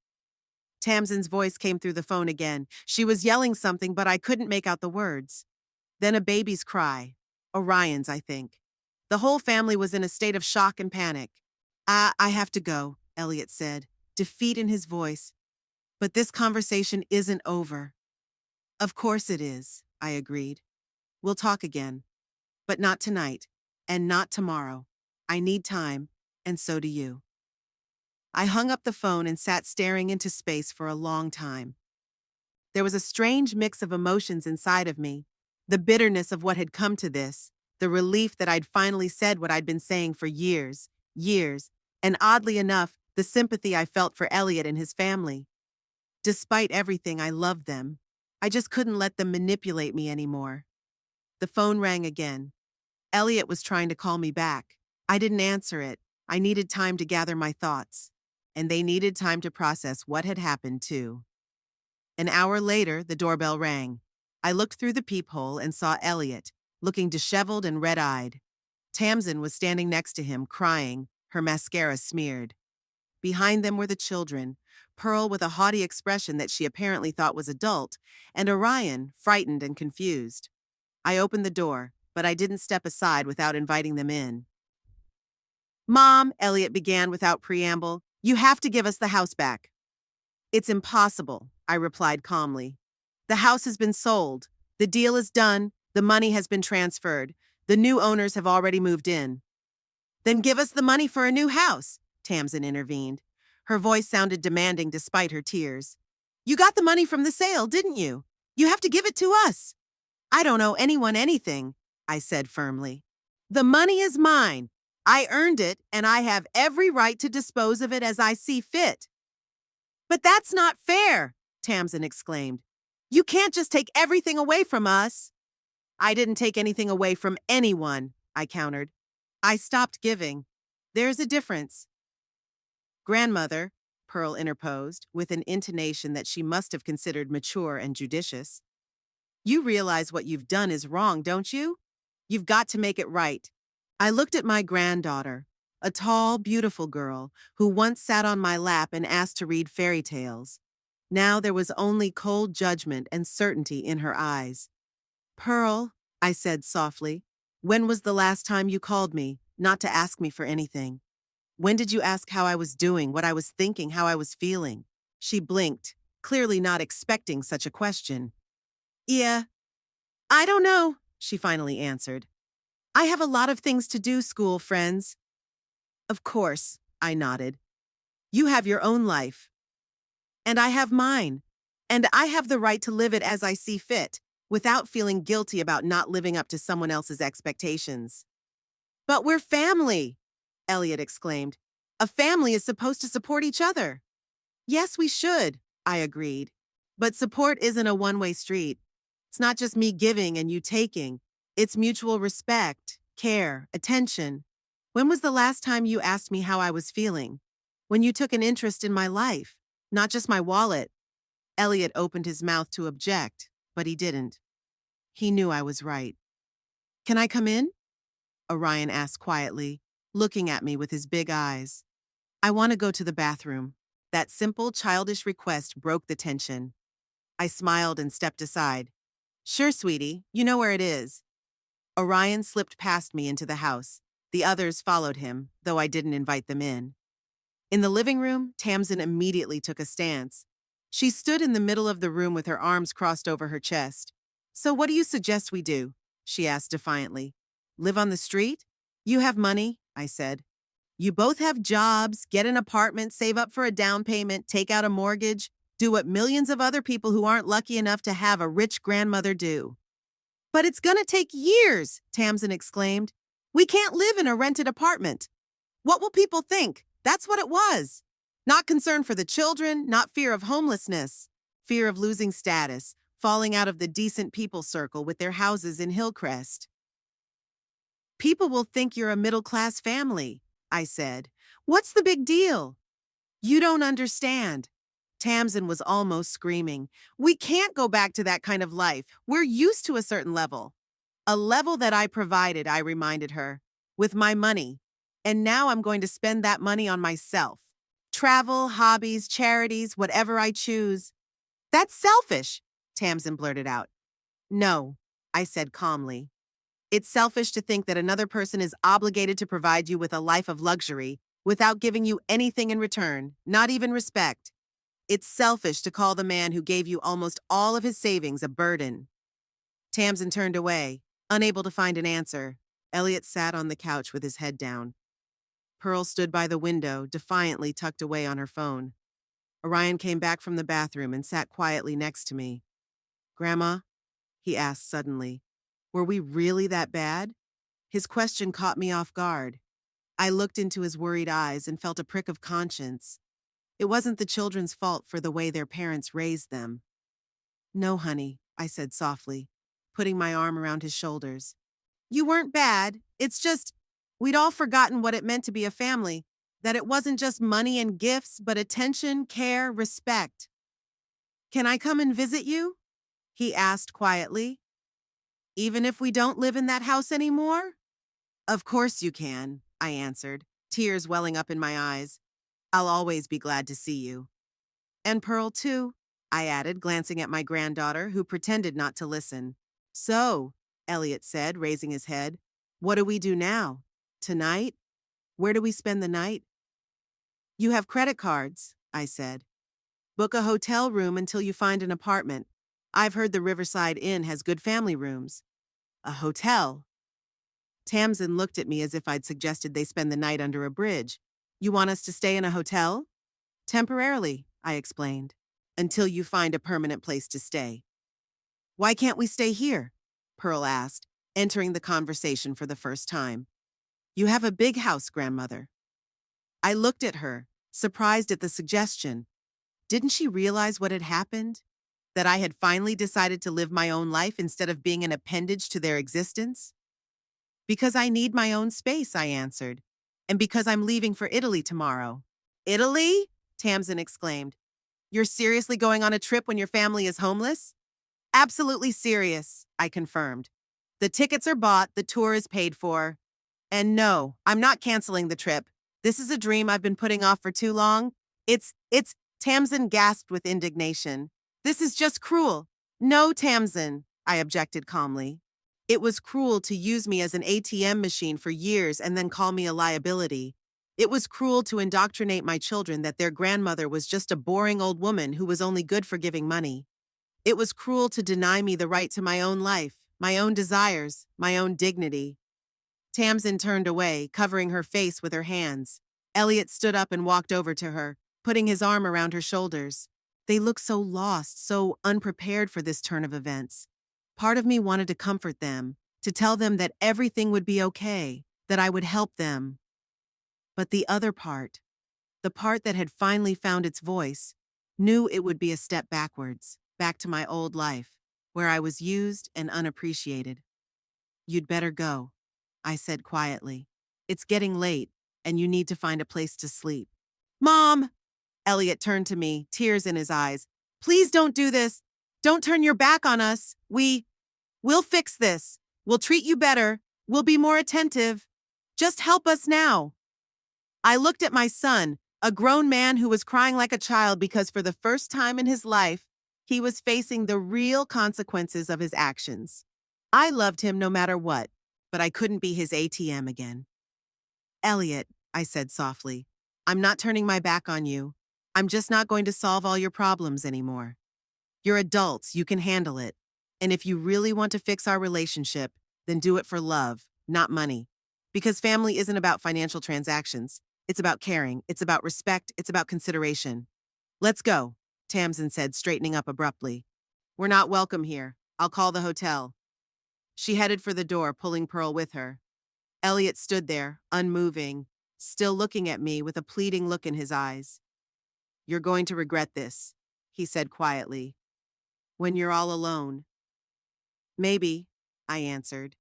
Tamsin's voice came through the phone again. She was yelling something, but I couldn't make out the words. Then a baby's cry. Orion's, I think. The whole family was in a state of shock and panic. I have to go, Elliot said, defeat in his voice. But this conversation isn't over. Of course it is, I agreed. We'll talk again. But not tonight, and not tomorrow. I need time, and so do you. I hung up the phone and sat staring into space for a long time. There was a strange mix of emotions inside of me. The bitterness of what had come to this, the relief that I'd finally said what I'd been saying for years, and oddly enough, the sympathy I felt for Elliot and his family. Despite everything, I loved them. I just couldn't let them manipulate me anymore. The phone rang again. Elliot was trying to call me back. I didn't answer it. I needed time to gather my thoughts. And they needed time to process what had happened, too. An hour later, the doorbell rang. I looked through the peephole and saw Elliot, looking disheveled and red-eyed. Tamsin was standing next to him, crying, her mascara smeared. Behind them were the children, Pearl with a haughty expression that she apparently thought was adult, and Orion, frightened and confused. I opened the door, but I didn't step aside without inviting them in. Mom, Elliot began without preamble, you have to give us the house back. It's impossible, I replied calmly. The house has been sold. The deal is done. The money has been transferred. The new owners have already moved in. Then give us the money for a new house, Tamsin intervened. Her voice sounded demanding despite her tears. You got the money from the sale, didn't you? You have to give it to us. I don't owe anyone anything, I said firmly. The money is mine. I earned it, and I have every right to dispose of it as I see fit. But that's not fair, Tamsin exclaimed. You can't just take everything away from us. I didn't take anything away from anyone, I countered. I stopped giving. There's a difference. Grandmother, Pearl interposed, with an intonation that she must have considered mature and judicious. You realize what you've done is wrong, don't you? You've got to make it right. I looked at my granddaughter, a tall, beautiful girl who once sat on my lap and asked to read fairy tales. Now there was only cold judgment and certainty in her eyes. Pearl, I said softly, when was the last time you called me, not to ask me for anything? When did you ask how I was doing, what I was thinking, how I was feeling? She blinked, clearly not expecting such a question. Yeah, I don't know, she finally answered. I have a lot of things to do, school friends. Of course, I nodded. You have your own life. And I have mine. And I have the right to live it as I see fit, without feeling guilty about not living up to someone else's expectations. But we're family, Elliot exclaimed. A family is supposed to support each other. Yes, we should, I agreed. But support isn't a one-way street. It's not just me giving and you taking. It's mutual respect, care, attention. When was the last time you asked me how I was feeling? When you took an interest in my life, not just my wallet. Elliot opened his mouth to object, but he didn't. He knew I was right. Can I come in? Orion asked quietly, looking at me with his big eyes. I want to go to the bathroom. That simple, childish request broke the tension. I smiled and stepped aside. Sure, sweetie, you know where it is. Orion slipped past me into the house. The others followed him, though I didn't invite them in. In the living room, Tamsin immediately took a stance. She stood in the middle of the room with her arms crossed over her chest. So what do you suggest we do? She asked defiantly. Live on the street? You have money, I said. You both have jobs, get an apartment, save up for a down payment, take out a mortgage, do what millions of other people who aren't lucky enough to have a rich grandmother do. But it's gonna take years, Tamsin exclaimed. We can't live in a rented apartment. What will people think? That's what it was. Not concern for the children, not fear of homelessness. Fear of losing status, falling out of the decent people circle with their houses in Hillcrest. People will think you're a middle-class family, I said. What's the big deal? You don't understand. Tamsin was almost screaming. We can't go back to that kind of life. We're used to a certain level. A level that I provided, I reminded her, with my money. And now I'm going to spend that money on myself. Travel, hobbies, charities, whatever I choose. That's selfish, Tamsin blurted out. No, I said calmly. It's selfish to think that another person is obligated to provide you with a life of luxury without giving you anything in return, not even respect. It's selfish to call the man who gave you almost all of his savings a burden. Tamsin turned away, unable to find an answer. Elliot sat on the couch with his head down. Pearl stood by the window, defiantly tucked away on her phone. Orion came back from the bathroom and sat quietly next to me. Grandma? He asked suddenly. Were we really that bad? His question caught me off guard. I looked into his worried eyes and felt a prick of conscience. It wasn't the children's fault for the way their parents raised them. No, honey, I said softly, putting my arm around his shoulders. You weren't bad. It's just, we'd all forgotten what it meant to be a family, that it wasn't just money and gifts, but attention, care, respect. Can I come and visit you? He asked quietly. Even if we don't live in that house anymore? Of course you can, I answered, tears welling up in my eyes. I'll always be glad to see you. And Pearl, too, I added, glancing at my granddaughter, who pretended not to listen. So, Elliot said, raising his head, what do we do now? Tonight? Where do we spend the night? You have credit cards, I said. Book a hotel room until you find an apartment. I've heard the Riverside Inn has good family rooms. A hotel? Tamsin looked at me as if I'd suggested they spend the night under a bridge. You want us to stay in a hotel? Temporarily, I explained, until you find a permanent place to stay. Why can't we stay here? Pearl asked, entering the conversation for the first time. You have a big house, grandmother. I looked at her, surprised at the suggestion. Didn't she realize what had happened? That I had finally decided to live my own life instead of being an appendage to their existence? Because I need my own space, I answered. And because I'm leaving for Italy tomorrow. Italy? Tamsin exclaimed. You're seriously going on a trip when your family is homeless? Absolutely serious, I confirmed. The tickets are bought, the tour is paid for. And no, I'm not canceling the trip. This is a dream I've been putting off for too long. Tamsin gasped with indignation. This is just cruel. No, Tamsin, I objected calmly. It was cruel to use me as an ATM machine for years and then call me a liability. It was cruel to indoctrinate my children that their grandmother was just a boring old woman who was only good for giving money. It was cruel to deny me the right to my own life, my own desires, my own dignity. Tamsin turned away, covering her face with her hands. Elliot stood up and walked over to her, putting his arm around her shoulders. They looked so lost, so unprepared for this turn of events. Part of me wanted to comfort them, to tell them that everything would be okay, that I would help them. But the other part, the part that had finally found its voice, knew it would be a step backwards, back to my old life, where I was used and unappreciated. You'd better go, I said quietly. It's getting late, and you need to find a place to sleep. Mom! Elliot turned to me, tears in his eyes. Please don't do this. Don't turn your back on us. We'll fix this. We'll treat you better. We'll be more attentive. Just help us now. I looked at my son, a grown man who was crying like a child because for the first time in his life, he was facing the real consequences of his actions. I loved him no matter what, but I couldn't be his ATM again. Elliot, I said softly, I'm not turning my back on you. I'm just not going to solve all your problems anymore. You're adults, you can handle it. And if you really want to fix our relationship, then do it for love, not money. Because family isn't about financial transactions. It's about caring, it's about respect, it's about consideration. Let's go, Tamsin said, straightening up abruptly. We're not welcome here. I'll call the hotel. She headed for the door, pulling Pearl with her. Elliot stood there, unmoving, still looking at me with a pleading look in his eyes. You're going to regret this, he said quietly. When you're all alone. Maybe, I answered.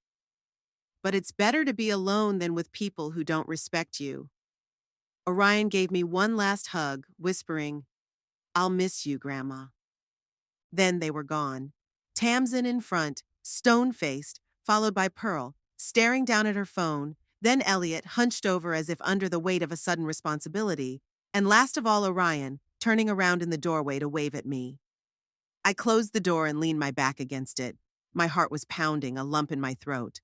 But it's better to be alone than with people who don't respect you. Orion gave me one last hug, whispering, I'll miss you, Grandma. Then they were gone. Tamsin in front, stone-faced, followed by Pearl, staring down at her phone, then Elliot, hunched over as if under the weight of a sudden responsibility, and last of all Orion, turning around in the doorway to wave at me. I closed the door and leaned my back against it. My heart was pounding, a lump in my throat.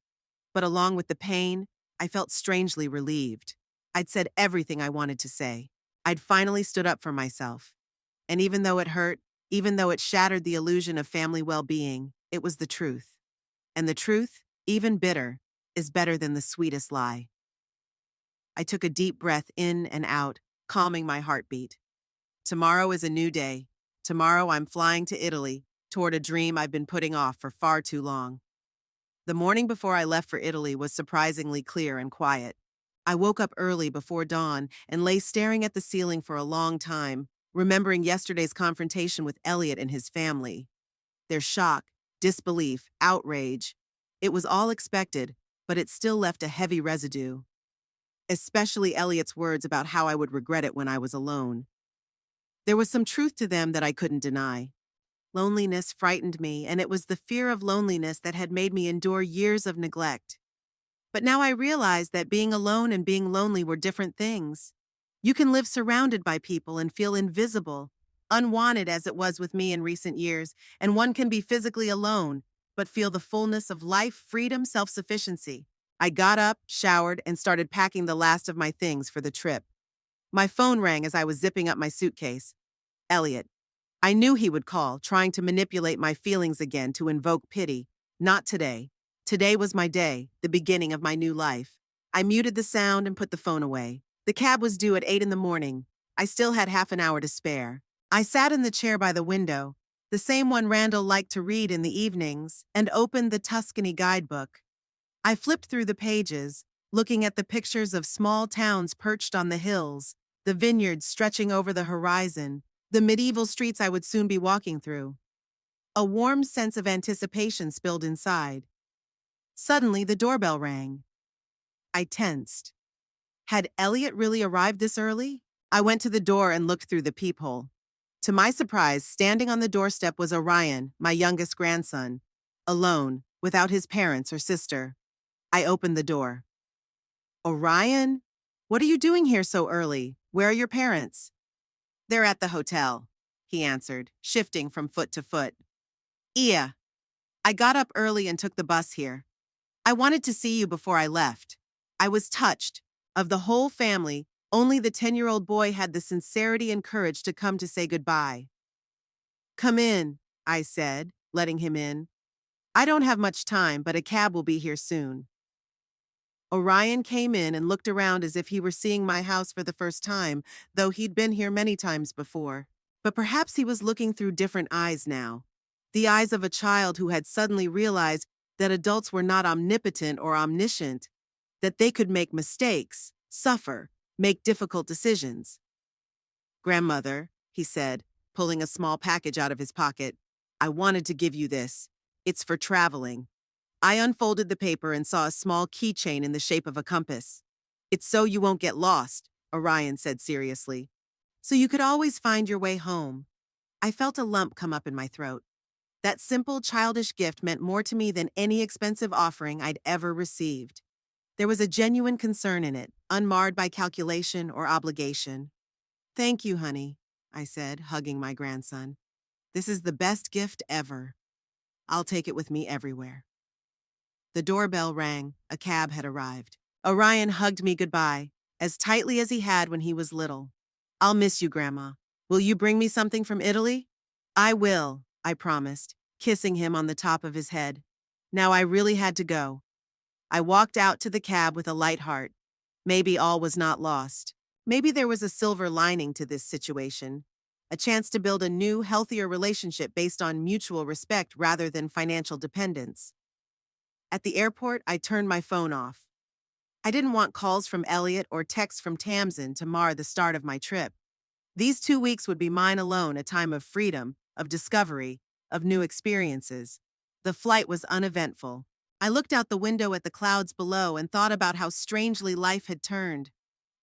But along with the pain, I felt strangely relieved. I'd said everything I wanted to say. I'd finally stood up for myself. And even though it hurt, even though it shattered the illusion of family well-being, it was the truth. And the truth, even bitter, is better than the sweetest lie. I took a deep breath in and out, calming my heartbeat. Tomorrow is a new day. Tomorrow I'm flying to Italy, toward a dream I've been putting off for far too long. The morning before I left for Italy was surprisingly clear and quiet. I woke up early before dawn and lay staring at the ceiling for a long time, remembering yesterday's confrontation with Elliot and his family. Their shock, disbelief, outrage. It was all expected, but it still left a heavy residue. Especially Elliot's words about how I would regret it when I was alone. There was some truth to them that I couldn't deny. Loneliness frightened me, and it was the fear of loneliness that had made me endure years of neglect. But now I realized that being alone and being lonely were different things. You can live surrounded by people and feel invisible, unwanted as it was with me in recent years, and one can be physically alone, but feel the fullness of life, freedom, self-sufficiency. I got up, showered, and started packing the last of my things for the trip. My phone rang as I was zipping up my suitcase. Elliot. I knew he would call, trying to manipulate my feelings again to invoke pity. Not today. Today was my day, the beginning of my new life. I muted the sound and put the phone away. The cab was due at 8 in the morning. I still had half an hour to spare. I sat in the chair by the window, the same one Randall liked to read in the evenings, and opened the Tuscany guidebook. I flipped through the pages, looking at the pictures of small towns perched on the hills, the vineyards stretching over the horizon, the medieval streets I would soon be walking through. A warm sense of anticipation spilled inside. Suddenly, the doorbell rang. I tensed. Had Elliot really arrived this early? I went to the door and looked through the peephole. To my surprise, standing on the doorstep was Orion, my youngest grandson, alone, without his parents or sister. I opened the door. Orion? What are you doing here so early? Where are your parents? They're at the hotel, he answered, shifting from foot to foot. Ia, I got up early and took the bus here. I wanted to see you before I left. I was touched. Of the whole family, only the 10-year-old boy had the sincerity and courage to come to say goodbye. Come in, I said, letting him in. I don't have much time, but a cab will be here soon. Orion came in and looked around as if he were seeing my house for the first time, though he'd been here many times before. But perhaps he was looking through different eyes now. The eyes of a child who had suddenly realized that adults were not omnipotent or omniscient, that they could make mistakes, suffer, make difficult decisions. Grandmother, he said, pulling a small package out of his pocket, I wanted to give you this. It's for traveling. I unfolded the paper and saw a small keychain in the shape of a compass. It's so you won't get lost, Orion said seriously. So you could always find your way home. I felt a lump come up in my throat. That simple, childish gift meant more to me than any expensive offering I'd ever received. There was a genuine concern in it, unmarred by calculation or obligation. Thank you, honey, I said, hugging my grandson. This is the best gift ever. I'll take it with me everywhere. The doorbell rang. A cab had arrived. Orion hugged me goodbye, as tightly as he had when he was little. I'll miss you, Grandma. Will you bring me something from Italy? I will, I promised, kissing him on the top of his head. Now I really had to go. I walked out to the cab with a light heart. Maybe all was not lost. Maybe there was a silver lining to this situation. A chance to build a new, healthier relationship based on mutual respect rather than financial dependence. At the airport, I turned my phone off. I didn't want calls from Elliot or texts from Tamsin to mar the start of my trip. These 2 weeks would be mine alone, a time of freedom, of discovery, of new experiences. The flight was uneventful. I looked out the window at the clouds below and thought about how strangely life had turned.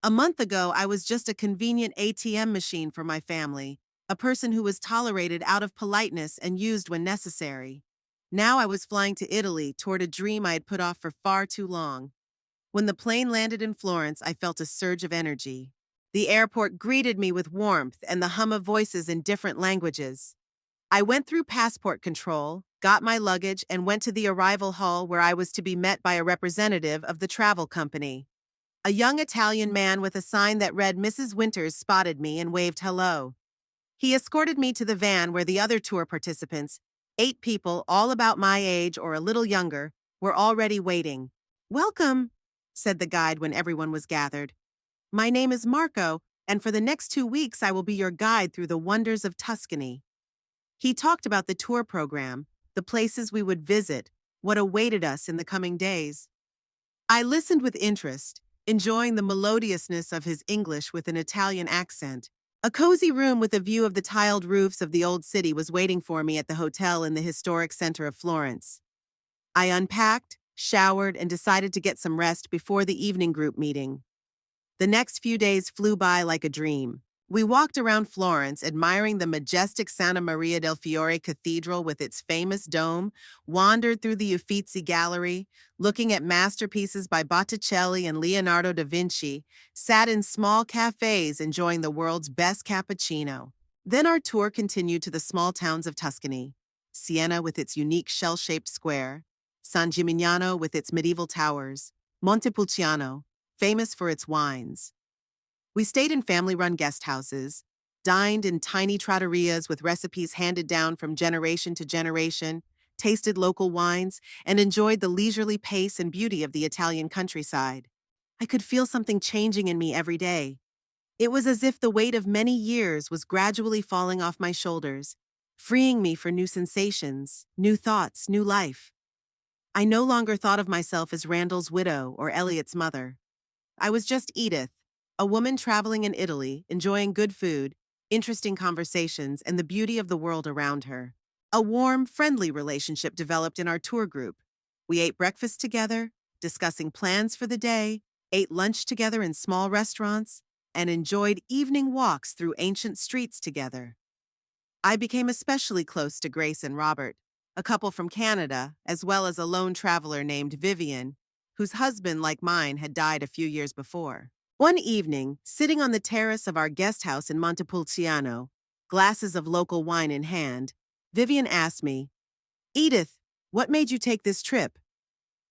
A month ago, I was just a convenient ATM machine for my family, a person who was tolerated out of politeness and used when necessary. Now I was flying to Italy toward a dream I had put off for far too long. When the plane landed in Florence, I felt a surge of energy. The airport greeted me with warmth and the hum of voices in different languages. I went through passport control, got my luggage, and went to the arrival hall where I was to be met by a representative of the travel company. A young Italian man with a sign that read Mrs. Winters spotted me and waved hello. He escorted me to the van where the other tour participants, 8 people, all about my age or a little younger, were already waiting. Welcome, said the guide when everyone was gathered. My name is Marco, and for the next 2 weeks I will be your guide through the wonders of Tuscany. He talked about the tour program, the places we would visit, what awaited us in the coming days. I listened with interest, enjoying the melodiousness of his English with an Italian accent. A cozy room with a view of the tiled roofs of the old city was waiting for me at the hotel in the historic center of Florence. I unpacked, showered, and decided to get some rest before the evening group meeting. The next few days flew by like a dream. We walked around Florence, admiring the majestic Santa Maria del Fiore Cathedral with its famous dome, wandered through the Uffizi Gallery, looking at masterpieces by Botticelli and Leonardo da Vinci, sat in small cafes enjoying the world's best cappuccino. Then our tour continued to the small towns of Tuscany. Siena with its unique shell-shaped square, San Gimignano with its medieval towers, Montepulciano, famous for its wines. We stayed in family-run guest houses, dined in tiny trattorias with recipes handed down from generation to generation, tasted local wines, and enjoyed the leisurely pace and beauty of the Italian countryside. I could feel something changing in me every day. It was as if the weight of many years was gradually falling off my shoulders, freeing me for new sensations, new thoughts, new life. I no longer thought of myself as Randall's widow or Elliot's mother. I was just Edith, a woman traveling in Italy, enjoying good food, interesting conversations, and the beauty of the world around her. A warm, friendly relationship developed in our tour group. We ate breakfast together, discussing plans for the day, ate lunch together in small restaurants, and enjoyed evening walks through ancient streets together. I became especially close to Grace and Robert, a couple from Canada, as well as a lone traveler named Vivian, whose husband, like mine, had died a few years before. One evening, sitting on the terrace of our guest house in Montepulciano, glasses of local wine in hand, Vivian asked me, "Edith, what made you take this trip?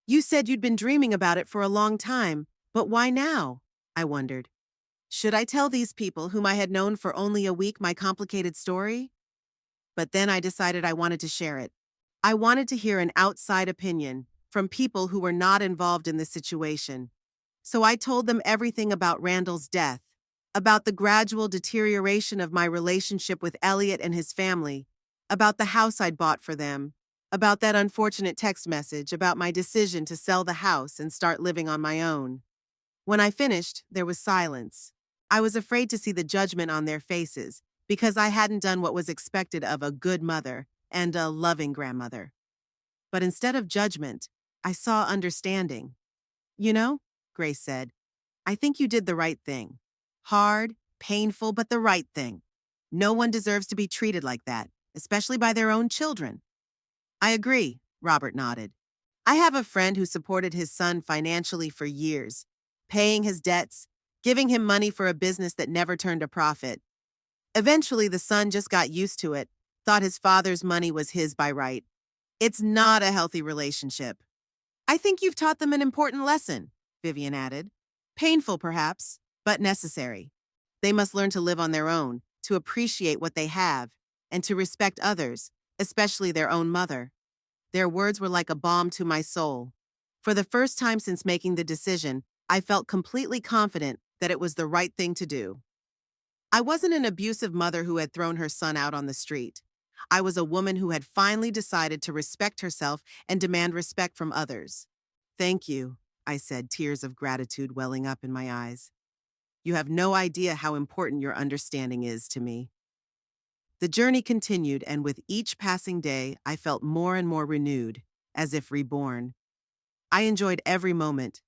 You said you'd been dreaming about it for a long time, but why now?" I wondered. Should I tell these people whom I had known for only a week my complicated story? But then I decided I wanted to share it. I wanted to hear an outside opinion from people who were not involved in the situation. So I told them everything about Randall's death, about the gradual deterioration of my relationship with Elliot and his family, about the house I'd bought for them, about that unfortunate text message, about my decision to sell the house and start living on my own. When I finished, there was silence. I was afraid to see the judgment on their faces because I hadn't done what was expected of a good mother and a loving grandmother. But instead of judgment, I saw understanding. "You know," Grace said, "I think you did the right thing. Hard, painful, but the right thing. No one deserves to be treated like that, especially by their own children." "I agree," Robert nodded. "I have a friend who supported his son financially for years, paying his debts, giving him money for a business that never turned a profit. Eventually, the son just got used to it, thought his father's money was his by right. It's not a healthy relationship." "I think you've taught them an important lesson," Vivian added. "Painful, perhaps, but necessary. They must learn to live on their own, to appreciate what they have, and to respect others, especially their own mother." Their words were like a balm to my soul. For the first time since making the decision, I felt completely confident that it was the right thing to do. I wasn't an abusive mother who had thrown her son out on the street. I was a woman who had finally decided to respect herself and demand respect from others. "Thank you," I said, tears of gratitude welling up in my eyes. "You have no idea how important your understanding is to me." The journey continued, and with each passing day, I felt more and more renewed, as if reborn. I enjoyed every moment.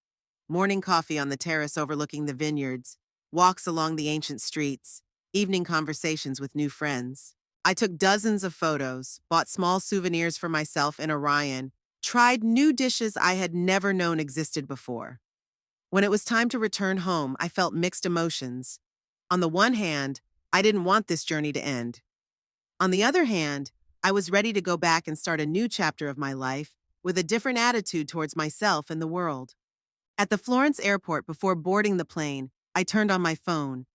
Morning coffee on the terrace overlooking the vineyards, walks along the ancient streets, evening conversations with new friends. I took dozens of photos, bought small souvenirs for myself and Orion, tried new dishes I had never known existed before. When it was time to return home, I felt mixed emotions. On the one hand, I didn't want this journey to end. On the other hand, I was ready to go back and start a new chapter of my life with a different attitude towards myself and the world. At the Florence airport before boarding the plane, I turned on my phone.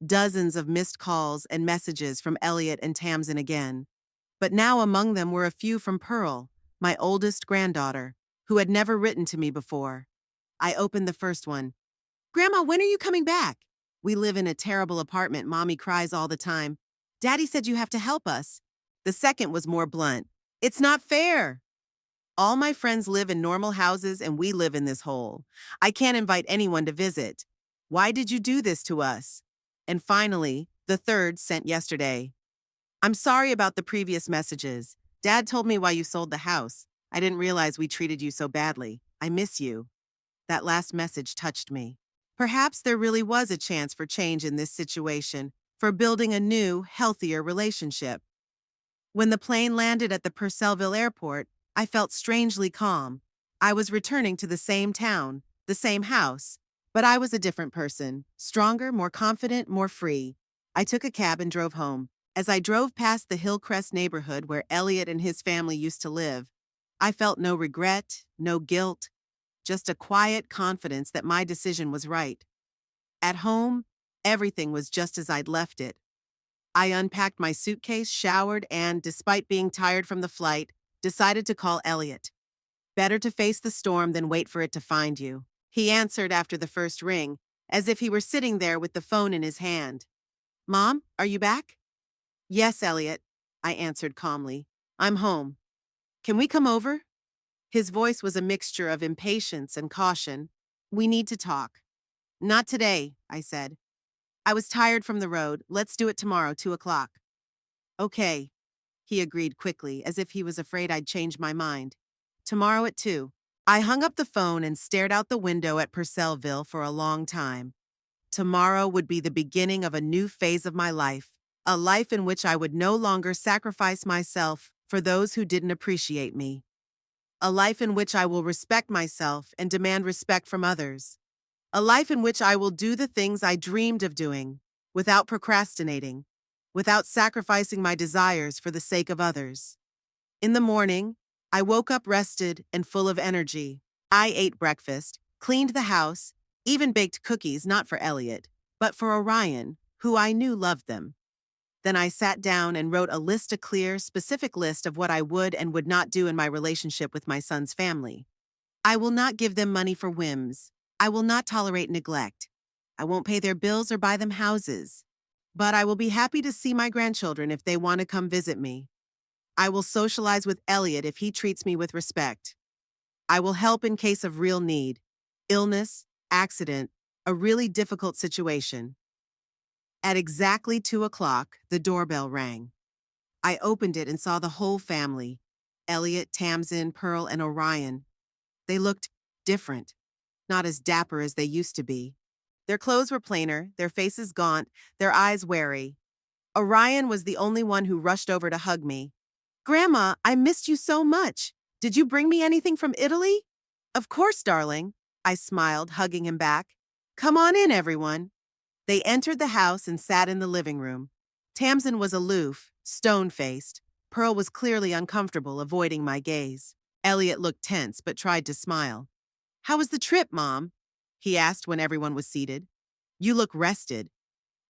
Dozens of missed calls and messages from Elliot and Tamsin again. But now among them were a few from Pearl, my oldest granddaughter, who had never written to me before. I opened the first one. "Grandma, when are you coming back? We live in a terrible apartment. Mommy cries all the time. Daddy said you have to help us." The second was more blunt. "It's not fair. All my friends live in normal houses and we live in this hole. I can't invite anyone to visit. Why did you do this to us?" And finally, the third sent yesterday. "I'm sorry about the previous messages. Dad told me why you sold the house. I didn't realize we treated you so badly. I miss you." That last message touched me. Perhaps there really was a chance for change in this situation, for building a new, healthier relationship. When the plane landed at the Purcellville airport, I felt strangely calm. I was returning to the same town, the same house, but I was a different person, stronger, more confident, more free. I took a cab and drove home. As I drove past the Hillcrest neighborhood where Elliot and his family used to live, I felt no regret, no guilt, just a quiet confidence that my decision was right. At home, everything was just as I'd left it. I unpacked my suitcase, showered, and, despite being tired from the flight, decided to call Elliot. "Better to face the storm than wait for it to find you." He answered after the first ring, as if he were sitting there with the phone in his hand. "Mom, are you back?" "Yes, Elliot," I answered calmly. "I'm home. Can we come over?" His voice was a mixture of impatience and caution. "We need to talk." "Not today," I said. "I was tired from the road. Let's do it tomorrow, 2 o'clock. "Okay." he agreed quickly, as if he was afraid I'd change my mind. Tomorrow at 2. I hung up the phone and stared out the window at Purcellville for a long time. Tomorrow would be the beginning of a new phase of my life, a life in which I would no longer sacrifice myself for those who didn't appreciate me. A life in which I will respect myself and demand respect from others. A life in which I will do the things I dreamed of doing, without procrastinating, without sacrificing my desires for the sake of others. In the morning, I woke up rested and full of energy. I ate breakfast, cleaned the house, even baked cookies not for Elliot, but for Orion, who I knew loved them. Then I sat down and wrote a clear, specific list of what I would and would not do in my relationship with my son's family. I will not give them money for whims. I will not tolerate neglect. I won't pay their bills or buy them houses. But I will be happy to see my grandchildren if they want to come visit me. I will socialize with Elliot if he treats me with respect. I will help in case of real need, illness, accident, a really difficult situation. At exactly 2 o'clock, the doorbell rang. I opened it and saw the whole family, Elliot, Tamsin, Pearl, and Orion. They looked different, not as dapper as they used to be. Their clothes were plainer, their faces gaunt, their eyes wary. Orion was the only one who rushed over to hug me. "Grandma, I missed you so much. Did you bring me anything from Italy?" "Of course, darling," I smiled, hugging him back. "Come on in, everyone." They entered the house and sat in the living room. Tamsin was aloof, stone-faced. Pearl was clearly uncomfortable, avoiding my gaze. Elliot looked tense but tried to smile. "How was the trip, Mom?" he asked when everyone was seated. "You look rested."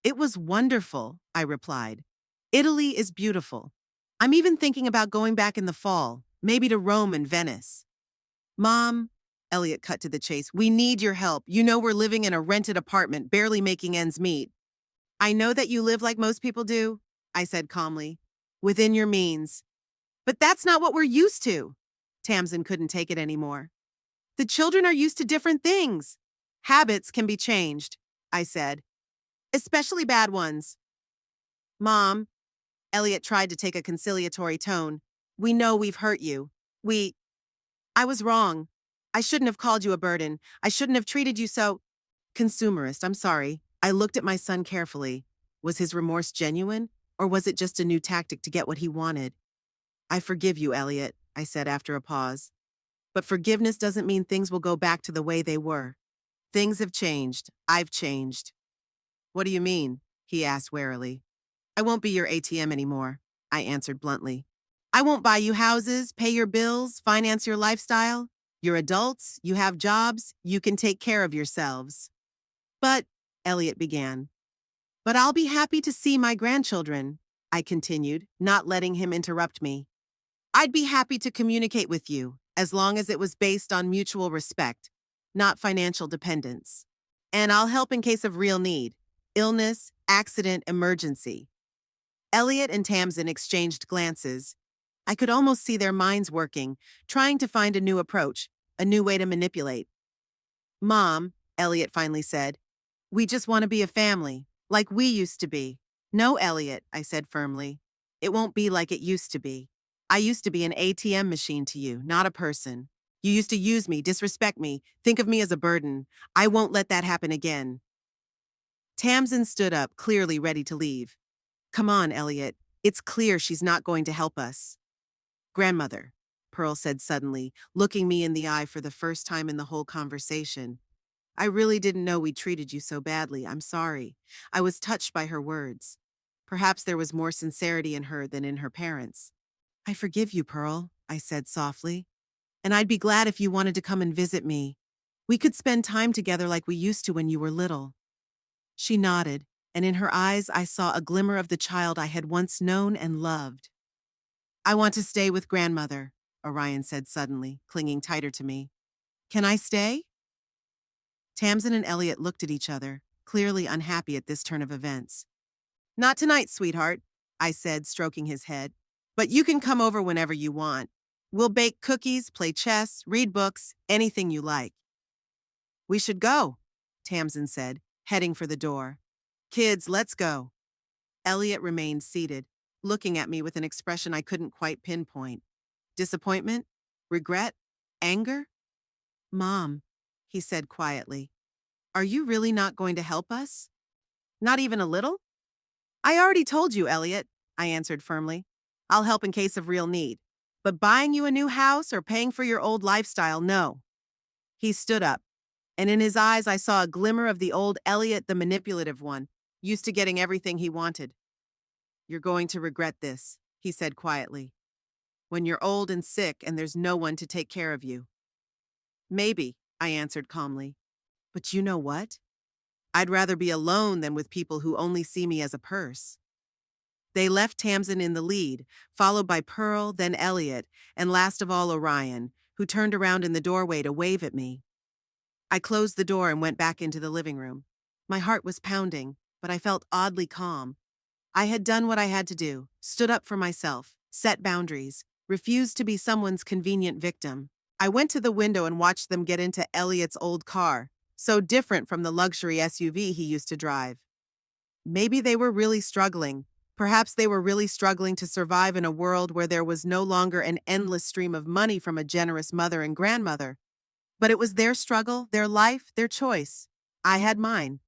"It was wonderful," I replied. "Italy is beautiful. I'm even thinking about going back in the fall, maybe to Rome and Venice." "Mom," Elliot cut to the chase, "we need your help. You know we're living in a rented apartment, barely making ends meet." "I know that you live like most people do," I said calmly, "within your means. But that's not what we're used to." Tamsin couldn't take it anymore. "The children are used to different things. Habits can be changed," I said, "especially bad ones." "Mom," Elliot tried to take a conciliatory tone, "we know we've hurt you. I was wrong. I shouldn't have called you a burden. I shouldn't have treated you so consumerist. I'm sorry." I looked at my son carefully. Was his remorse genuine, or was it just a new tactic to get what he wanted? "I forgive you, Elliot," I said after a pause. "But forgiveness doesn't mean things will go back to the way they were. Things have changed. I've changed." "What do you mean?" he asked warily. "I won't be your ATM anymore," I answered bluntly. "I won't buy you houses, pay your bills, finance your lifestyle. You're adults, you have jobs, you can take care of yourselves." "But," Elliot began. "But I'll be happy to see my grandchildren," I continued, not letting him interrupt me. "I'd be happy to communicate with you, as long as it was based on mutual respect, not financial dependence. And I'll help in case of real need, illness, accident, emergency." Elliot and Tamsin exchanged glances. I could almost see their minds working, trying to find a new approach, a new way to manipulate. "Mom," Elliot finally said, "we just want to be a family, like we used to be." "No, Elliot," I said firmly. "It won't be like it used to be. I used to be an ATM machine to you, not a person. You used to use me, disrespect me, think of me as a burden. I won't let that happen again." Tamsin stood up, clearly ready to leave. "Come on, Elliot. It's clear she's not going to help us." "Grandmother," Pearl said suddenly, looking me in the eye for the first time in the whole conversation. "I really didn't know we treated you so badly. I'm sorry." I was touched by her words. Perhaps there was more sincerity in her than in her parents. "I forgive you, Pearl," I said softly. "And I'd be glad if you wanted to come and visit me. We could spend time together like we used to when you were little." She nodded, and in her eyes I saw a glimmer of the child I had once known and loved. "I want to stay with grandmother," Orion said suddenly, clinging tighter to me. "Can I stay?" Tamsin and Elliot looked at each other, clearly unhappy at this turn of events. "Not tonight, sweetheart," I said, stroking his head. "But you can come over whenever you want. We'll bake cookies, play chess, read books, anything you like." "We should go," Tamsin said, heading for the door. "Kids, let's go." Elliot remained seated. looking at me with an expression I couldn't quite pinpoint. Disappointment? Regret? Anger? Mom, he said quietly, are you really not going to help us? Not even a little? I already told you, Elliot, I answered firmly. I'll help in case of real need. But buying you a new house or paying for your old lifestyle, no. He stood up, and in his eyes I saw a glimmer of the old Elliot, the manipulative one, used to getting everything he wanted. You're going to regret this, he said quietly, when you're old and sick and there's no one to take care of you. Maybe, I answered calmly. But you know what? I'd rather be alone than with people who only see me as a purse. They left Tamsin in the lead, followed by Pearl, then Elliot, and last of all Orion, who turned around in the doorway to wave at me. I closed the door and went back into the living room. My heart was pounding, but I felt oddly calm. I had done what I had to do, stood up for myself, set boundaries, refused to be someone's convenient victim. I went to the window and watched them get into Elliot's old car, so different from the luxury SUV he used to drive. Maybe they were really struggling. Perhaps they were really struggling to survive in a world where there was no longer an endless stream of money from a generous mother and grandmother. But it was their struggle, their life, their choice. I had mine.